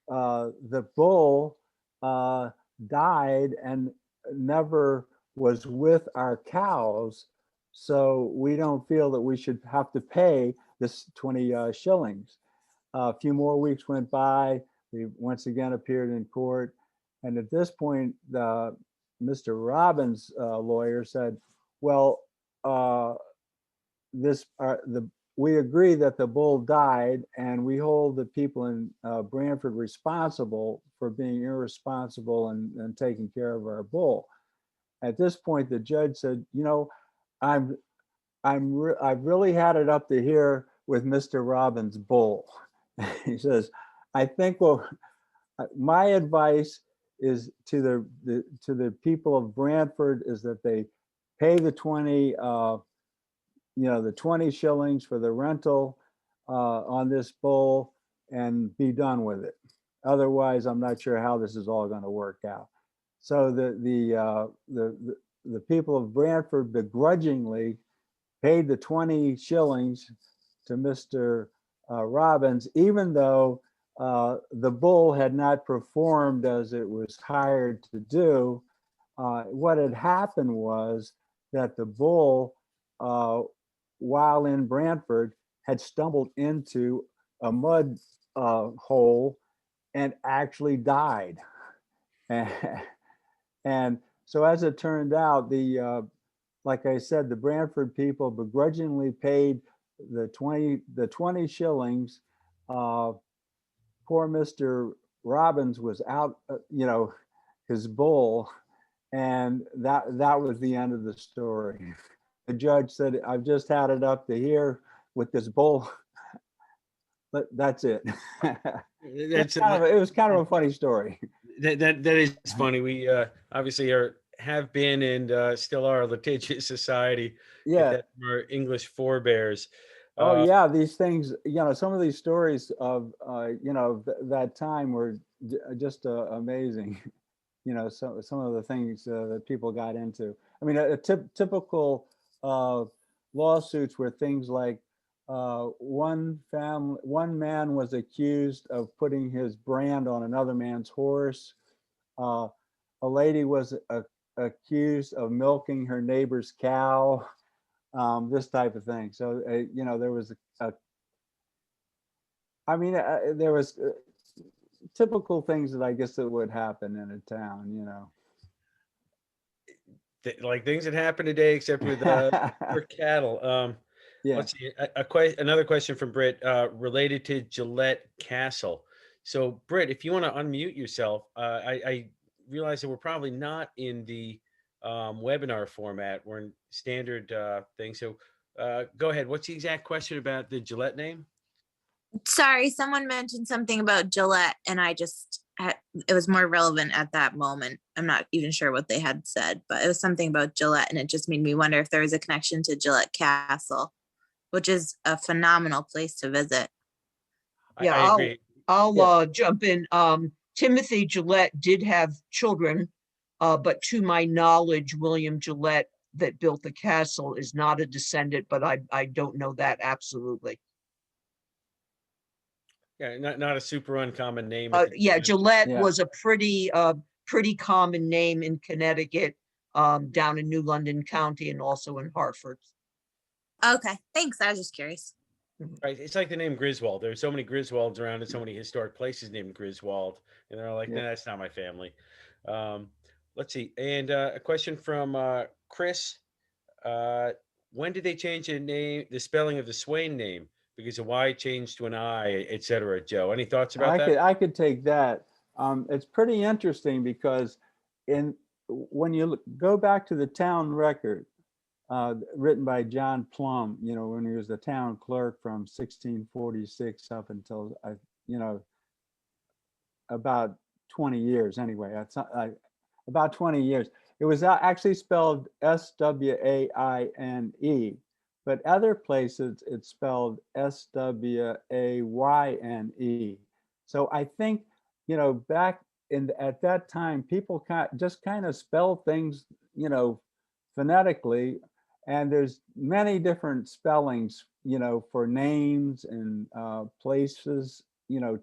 the bull died and never was with our cows, so we don't feel that we should have to pay this 20 shillings. A few more weeks went by. We once again appeared in court, and at this point, Mr. Robbins' lawyer said, well, we agree that the bull died, and we hold the people in Branford responsible for being irresponsible and taking care of our bull. At this point, the judge said, I've really had it up to here with Mr. Robbins' bull. He says, I think, well, my advice is to the people of Branford is that they pay the 20 shillings for the rental on this bull and be done with it. Otherwise, I'm not sure how this is all going to work out. So the people of Branford begrudgingly paid the 20 shillings to Mr. Robbins, even though the bull had not performed as it was hired to do. What had happened was that the bull, while in Branford, had stumbled into a mud hole and actually died. And so as it turned out, like I said, the Branford people begrudgingly paid the 20 shillings. Poor Mr. Robbins was out, his bull, and that was the end of the story. The judge said, I've just had it up to here with this bull. But that's it. It was kind of a funny story. That is funny. We obviously have been and still are a litigious society. Yeah. That our English forebears. Oh yeah, these things. Some of these stories of that time were just amazing. Some of the things that people got into. I mean, typical lawsuits were things like one man was accused of putting his brand on another man's horse. A lady was accused of milking her neighbor's cow. This type of thing. So there was there was typical things that I guess that would happen in a town. Like things that happen today, except with for cattle. Yeah. Let's see. Another question from Britt related to Gillette Castle. So, Britt, if you want to unmute yourself, I realize that we're probably not in the webinar format. We're in standard thing. So, Go ahead. What's the exact question about the Gillette name? Sorry, someone mentioned something about Gillette, and it was more relevant at that moment. I'm not even sure what they had said, but it was something about Gillette, and it just made me wonder if there was a connection to Gillette Castle, which is a phenomenal place to visit. Yeah, I agree. I'll jump in. Timothy Gillette did have children, but to my knowledge, William Gillette that built the castle is not a descendant, but I don't know that absolutely. Yeah, not a super uncommon name. At the Yeah, time. Gillette Yeah. was a pretty common name in Connecticut, down in New London County and also in Hartford. Okay, thanks. I was just curious. Right. It's like the name Griswold. There's so many Griswolds around and so many historic places named Griswold. And they're like, Yeah. nah, that's not my family. Um, let's see. And a question from Chris. When did they change the spelling of the Swain name? Because a Y changed to an I, et cetera, Joe. Any thoughts about that? I could take that. It's pretty interesting because when you go back to the town record, written by John Plum, when he was the town clerk from 1646 up until, about 20 years anyway. About 20 years. It was actually spelled Swaine, but other places it's spelled Swaine. So I think, back at that time, people just kind of spell things, phonetically, and there's many different spellings, for names and places,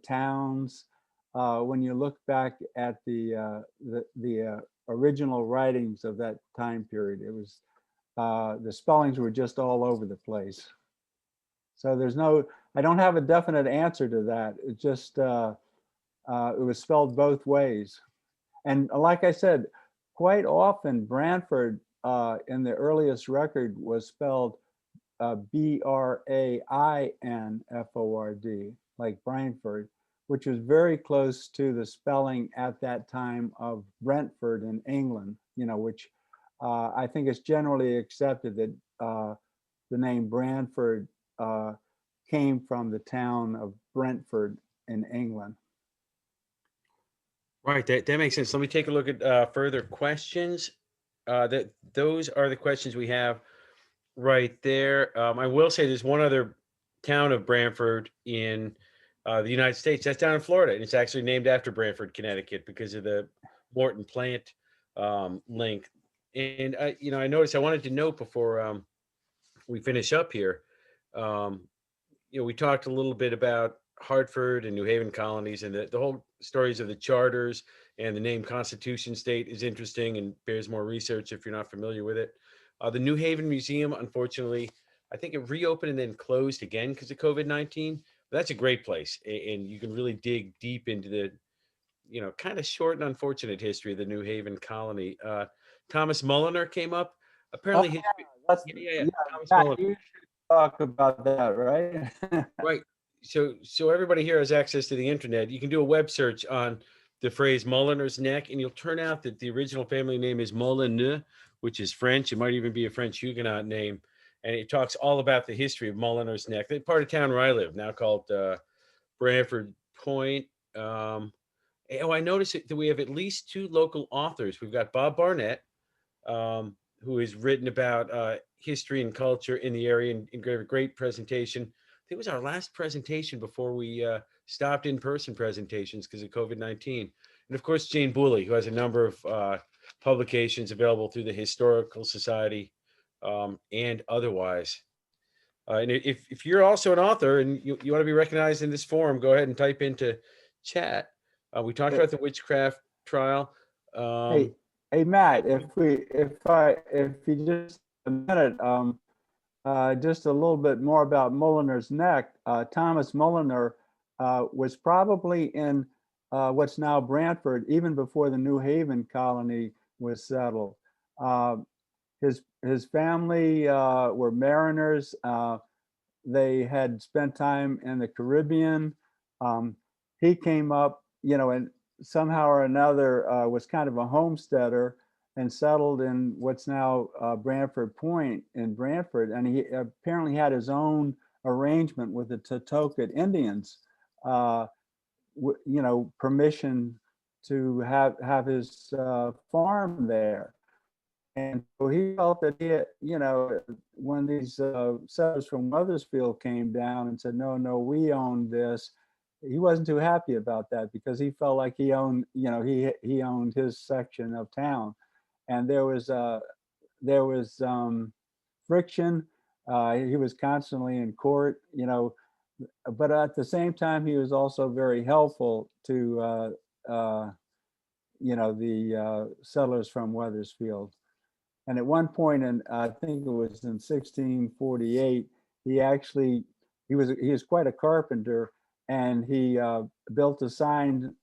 towns. When you look back at the original writings of that time period, it was the spellings were just all over the place. So I don't have a definite answer to that. It just it was spelled both ways, and like I said, quite often Branford in the earliest record was spelled Brainford, like Branford, which was very close to the spelling at that time of Brentford in England, which I think it's generally accepted that the name Branford came from the town of Brentford in England. Right. That makes sense. Let me take a look at further questions. Those are the questions we have right there. I will say there's one other town of Branford in the United States. That's down in Florida, and it's actually named after Branford, Connecticut, because of the Morton plant link. And I noticed I wanted to note before we finish up here. We talked a little bit about Hartford and New Haven colonies, and the whole stories of the charters and the name Constitution State is interesting and bears more research if you're not familiar with it. The New Haven Museum, unfortunately, I think it reopened and then closed again because of COVID-19. But that's a great place, and you can really dig deep into the, kind of short and unfortunate history of the New Haven colony. Thomas Mulliner came up. Apparently, Thomas Matt, Mulliner. you should talk about that, right? Right. So everybody here has access to the internet. You can do a web search on the phrase Mulliner's Neck, and you'll turn out that the original family name is Molyneux, which is French. It might even be a French Huguenot name. And it talks all about the history of Mulliner's Neck, the part of town where I live, now called Branford Point. I noticed that we have at least two local authors. We've got Bob Barnett, who has written about history and culture in the area and gave a great presentation. I think it was our last presentation before we stopped in-person presentations because of COVID-19. And of course, Jane Booley, who has a number of publications available through the Historical Society and otherwise. And if you're also an author and you want to be recognized in this forum, go ahead and type into chat. We talked about the witchcraft trial. Hey, Matt, if you just a minute, just a little bit more about Mulliner's Neck. Thomas Mulliner was probably in what's now Branford even before the New Haven colony was settled. His family were mariners. They had spent time in the Caribbean. He came up, and somehow or another was kind of a homesteader and settled in what's now Branford Point in Branford. And he apparently had his own arrangement with the Totoka Indians, permission to have his farm there. And so he felt that when these settlers from Wethersfield came down and said, no, we own this, he wasn't too happy about that, because he felt like he owned, he owned his section of town. And there was friction. He was constantly in court, but at the same time, he was also very helpful to the settlers from Wethersfield. And at one point, and I think it was in 1648, he was quite a carpenter, and he built a sign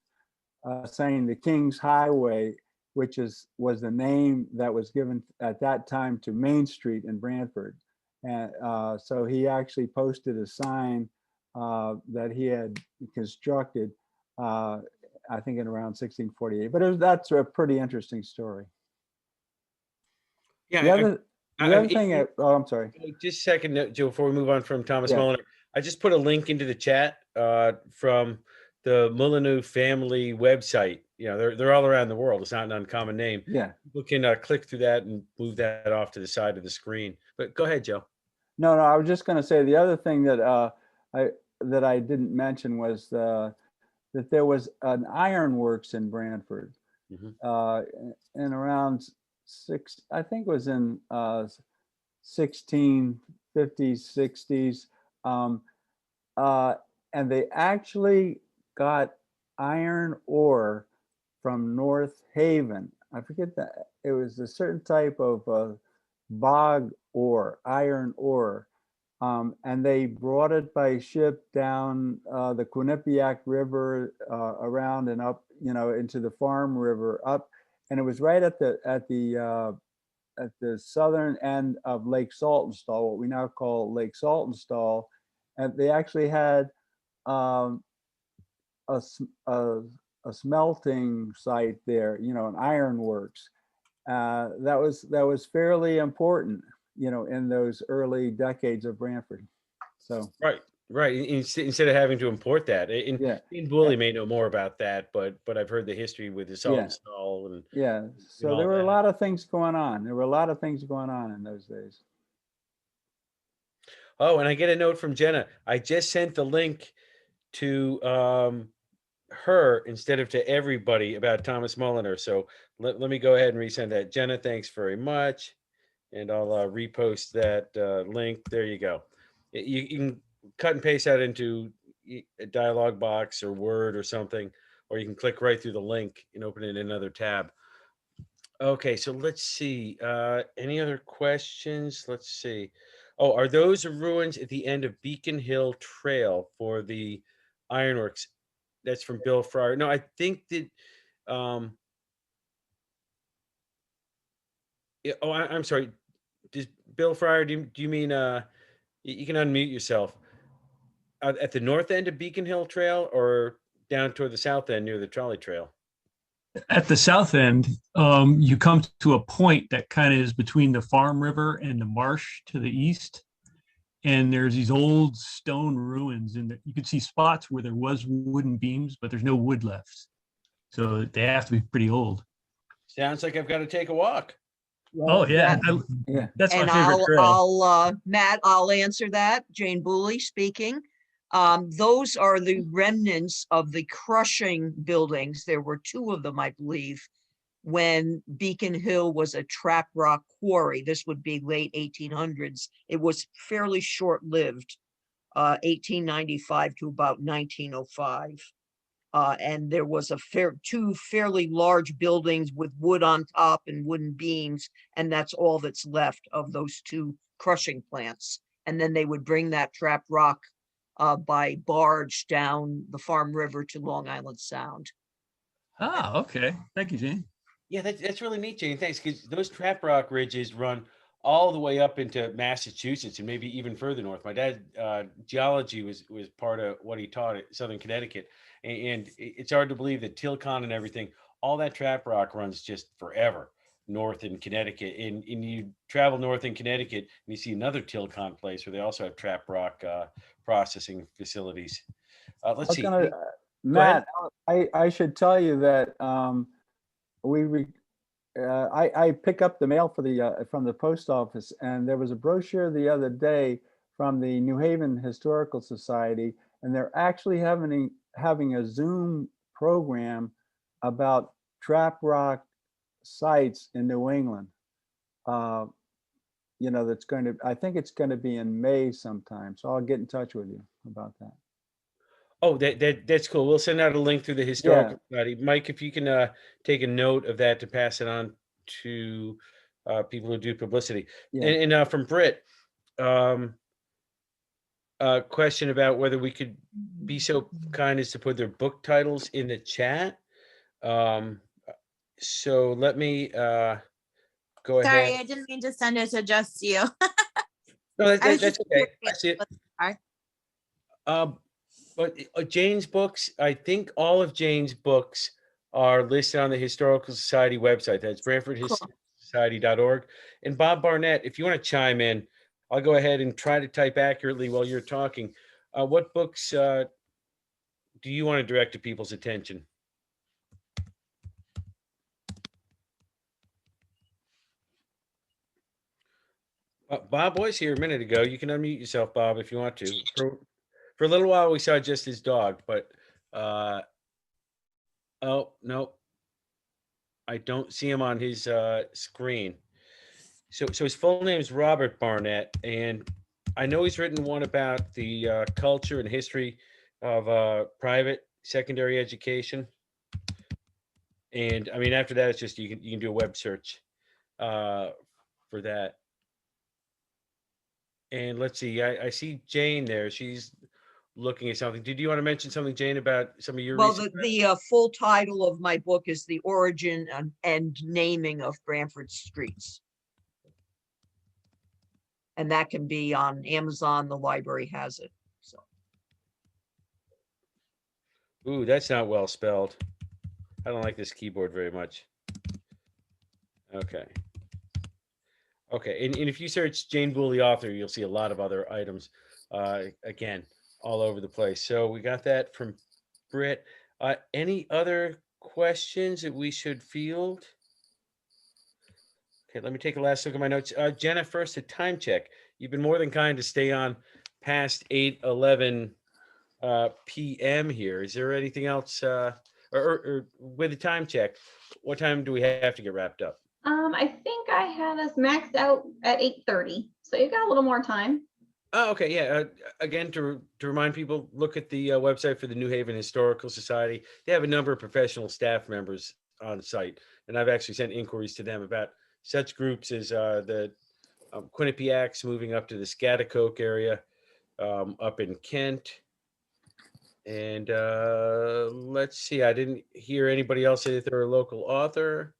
saying the King's Highway, which was the name that was given at that time to Main Street in Branford. And so he actually posted a sign that he had constructed, I think in around 1648. But that's a pretty interesting story. Yeah. The other thing, I'm sorry. Just a second, Joe, before we move on from Thomas Yeah. Mulliner, I just put a link into the chat from the Molyneux family website. They're all around the world. It's not an uncommon name. Yeah. People can click through that and move that off to the side of the screen. But go ahead, Joe. No, I was just going to say the other thing that I didn't mention was that there was an ironworks in Branford, in around I think it was in 1650s, 60s, and they actually got iron ore from North Haven. I forget that it was a certain type of bog ore, iron ore, and they brought it by ship down the Quinnipiac River, around and up, into the Farm River up, and it was right at the southern end of Lake Saltonstall, what we now call Lake Saltonstall, and they actually had a smelting site there, an ironworks. That was fairly important, in those early decades of Branford. So right. Instead of having to import that, and Bully may know more about that, but I've heard the history with the Saltonstall and So there were a lot of things going on. There were a lot of things going on in those days. Oh, and I get a note from Jenna. I just sent the link to her instead of to everybody about Thomas Mulliner. So let me go ahead and resend that. Jenna, thanks very much. And I'll repost that link. There you go. You can cut and paste that into a dialog box or Word or something, or you can click right through the link and open it in another tab. Okay, so let's see. Any other questions? Let's see. Oh, are those ruins at the end of Beacon Hill Trail for the ironworks? That's from Bill Fryer. No, I think that. I'm sorry. Does Bill Fryer? Do you mean? You can unmute yourself. At the north end of Beacon Hill Trail, or down toward the south end near the trolley trail? At the south end, you come to a point that kind of is between the Farm River and the marsh to the east. And there's these old stone ruins, and you can see spots where there was wooden beams, but there's no wood left. So they have to be pretty old. Sounds like I've got to take a walk. Oh yeah, that's my favorite trail. Matt, I'll answer that. Jane Booley speaking. Those are the remnants of the crushing buildings. There were two of them, I believe, when Beacon Hill was a trap rock quarry. This would be late 1800s. It was fairly short-lived, 1895 to about 1905. And there was two fairly large buildings with wood on top and wooden beams, and that's all that's left of those two crushing plants. And then they would bring that trap rock by barge down the Farm River to Long Island Sound. Ah, okay. Thank you, Jane. Yeah, that's really neat, Jane. Thanks, because those trap rock ridges run all the way up into Massachusetts and maybe even further north. My dad, geology was part of what he taught at Southern Connecticut, and it's hard to believe that Tilcon and everything, all that trap rock runs just forever. north in Connecticut, and you travel north in Connecticut, and you see another Tilcon place where they also have trap rock processing facilities. Let's How see. can I, Go ahead. Matt, I should tell you that we re, I pick up the mail for the from the post office, and there was a brochure the other day from the New Haven Historical Society, and they're actually having a Zoom program about trap rock sites in New England. That's going to, I think it's going to be in May sometime, so I'll get in touch with you about that. Oh, that's cool. We'll send out a link through the Historical Society. Mike, if you can take a note of that to pass it on to people who do publicity. Yeah. And from Britt, a question about whether we could be so kind as to put their book titles in the chat. So let me go Sorry, ahead. I didn't mean to send it to just you. No, I was that's just okay. I curious see it. what they are. But Jane's books, I think all of Jane's books are listed on the Historical Society website. That's Cool. branfordhisociety.org. And Bob Barnett, if you want to chime in, I'll go ahead and try to type accurately while you're talking. What books do you want to direct to people's attention? Bob was here a minute ago. You can unmute yourself, Bob, if you want to. For a little while, we saw just his dog, but oh no, I don't see him on his screen. So his full name is Robert Barnett, and I know he's written one about the culture and history of private secondary education. And I mean, after that, it's just you can do a web search for that. And let's see, I see Jane there. She's looking at something. Did you want to mention something, Jane, about some of your Well, research? the full title of my book is The Origin and Naming of Branford Streets. And that can be on Amazon. The library has it. So. Ooh, that's not well spelled. I don't like this keyboard very much. Okay. Okay, and if you search Jane Boole, the author, you'll see a lot of other items, again, all over the place. So we got that from Britt. Any other questions that we should field? Okay, let me take a last look at my notes. Jenna, first a time check. You've been more than kind to stay on past 8:11 p.m. here. Is there anything else, or with the time check, what time do we have to get wrapped up? I think I had us maxed out at 8:30, so you've got a little more time. Oh, okay, yeah. Again, to remind people, look at the website for the New Haven Historical Society. They have a number of professional staff members on site, and I've actually sent inquiries to them about such groups as the Quinnipiacs moving up to the Scaticoke area up in Kent. And let's see, I didn't hear anybody else say that they're a local author.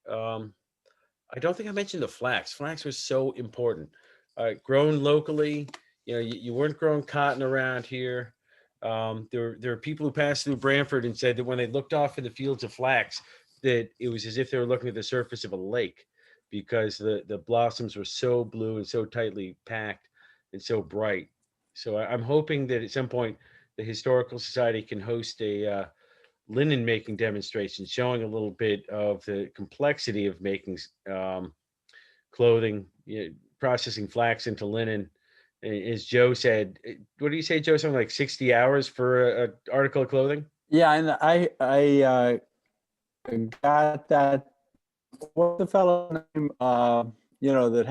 I don't think I mentioned the flax. Flax was so important. Grown locally, you weren't growing cotton around here. There are people who passed through Branford and said that when they looked off in the fields of flax, that it was as if they were looking at the surface of a lake, because the blossoms were so blue and so tightly packed and so bright. So I'm hoping that at some point the Historical Society can host a linen making demonstration showing a little bit of the complexity of making clothing, processing flax into linen. As Joe said, what do you say, Joe? Something like 60 hours for an article of clothing? Yeah, and I got that. What's the fellow name? That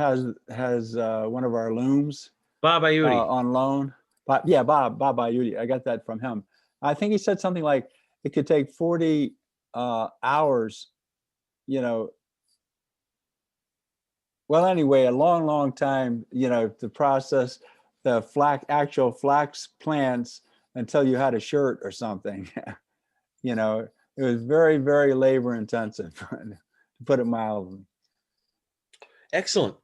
has one of our looms. Bob Ayudi. On loan. Bob Ayudi. I got that from him. I think he said something like it could take 40 hours. Well, anyway, a long time. To process the actual flax plants until you had a shirt or something. It was very, very labor intensive, to put it mildly. Excellent.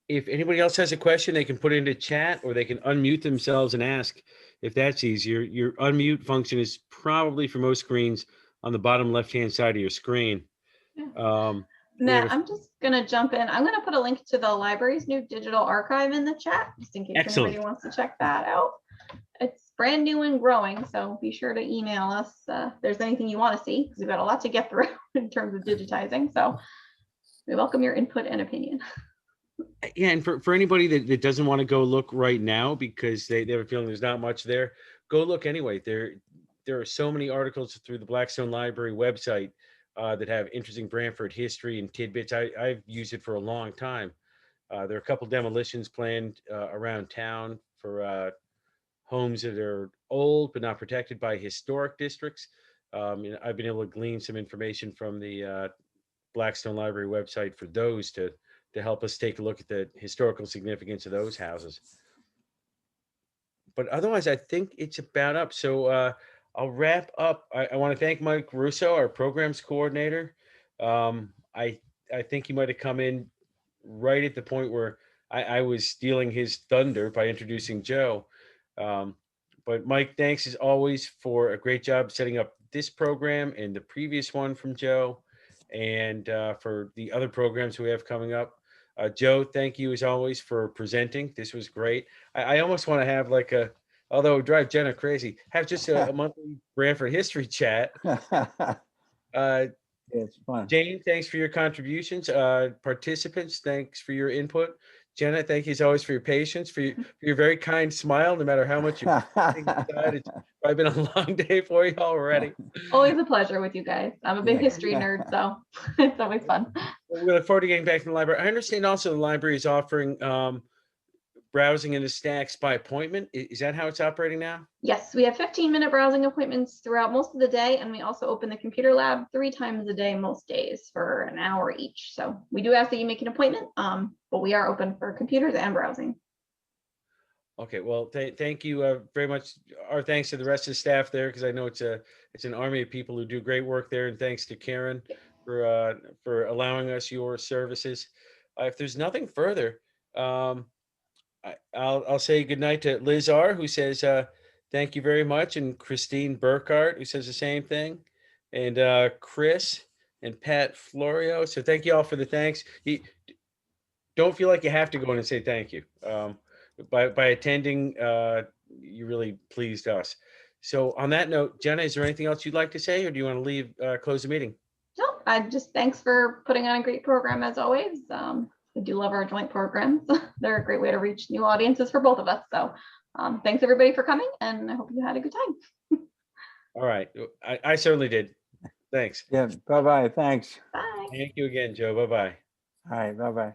If anybody else has a question, they can put it into chat, or they can unmute themselves and ask if that's easier. Your unmute function is probably for most screens on the bottom left-hand side of your screen. Yeah. We Matt, have a- I'm just gonna jump in. I'm gonna put a link to the library's new digital archive in the chat, just in case Excellent. anybody wants to check that out. It's brand new and growing, so be sure to email us if there's anything you want to see, because we've got a lot to get through in terms of digitizing. So we welcome your input and opinion. Yeah, and for anybody that doesn't want to go look right now because they have a feeling there's not much there, go look anyway. There are so many articles through the Blackstone Library website that have interesting Branford history and tidbits. I've used it for a long time. There are a couple demolitions planned around town for homes that are old but not protected by historic districts. And I've been able to glean some information from the Blackstone Library website for those to help us take a look at the historical significance of those houses. But otherwise, I think it's about up. So I'll wrap up. I want to thank Mike Russo, our programs coordinator. I think he might have come in right at the point where I was stealing his thunder by introducing Joe. But Mike, thanks as always for a great job setting up this program and the previous one from Joe, and for the other programs we have coming up. Joe, thank you as always for presenting. This was great. I almost want to have like although it would drive Jenna crazy, have just a monthly Branford history chat. It's fun. Jane, thanks for your contributions. Participants, thanks for your input. Jenna, thank you as always for your patience, for your very kind smile, no matter how much you're inside. It's probably been a long day for you already. Always a pleasure with you guys. I'm a big history nerd, so it's always fun. We look forward to getting back to the library. I understand also the library is offering browsing in the stacks by appointment. Is that how it's operating now? Yes, we have 15-minute browsing appointments throughout most of the day, and we also open the computer lab 3 times a day most days for an hour each. So we do ask that you make an appointment, but we are open for computers and browsing. Okay, well, thank you very much. Our thanks to the rest of the staff there, because I know it's an army of people who do great work there, and thanks to Karen for allowing us your services. If there's nothing further, I'll say goodnight to Liz R., who says thank you very much, and Christine Burkhart, who says the same thing, and Chris and Pat Florio. So thank you all for the thanks. Don't feel like you have to go in and say thank you. By attending, you really pleased us. So on that note, Jenna, is there anything else you'd like to say, or do you want to leave, close the meeting? No, thanks for putting on a great program as always. I do love our joint programs. They're a great way to reach new audiences for both of us. So thanks everybody for coming, and I hope you had a good time. All right. I certainly did. Thanks. Yeah, bye-bye, thanks. Bye. Thank you again, Joe. Bye-bye. All right, bye-bye.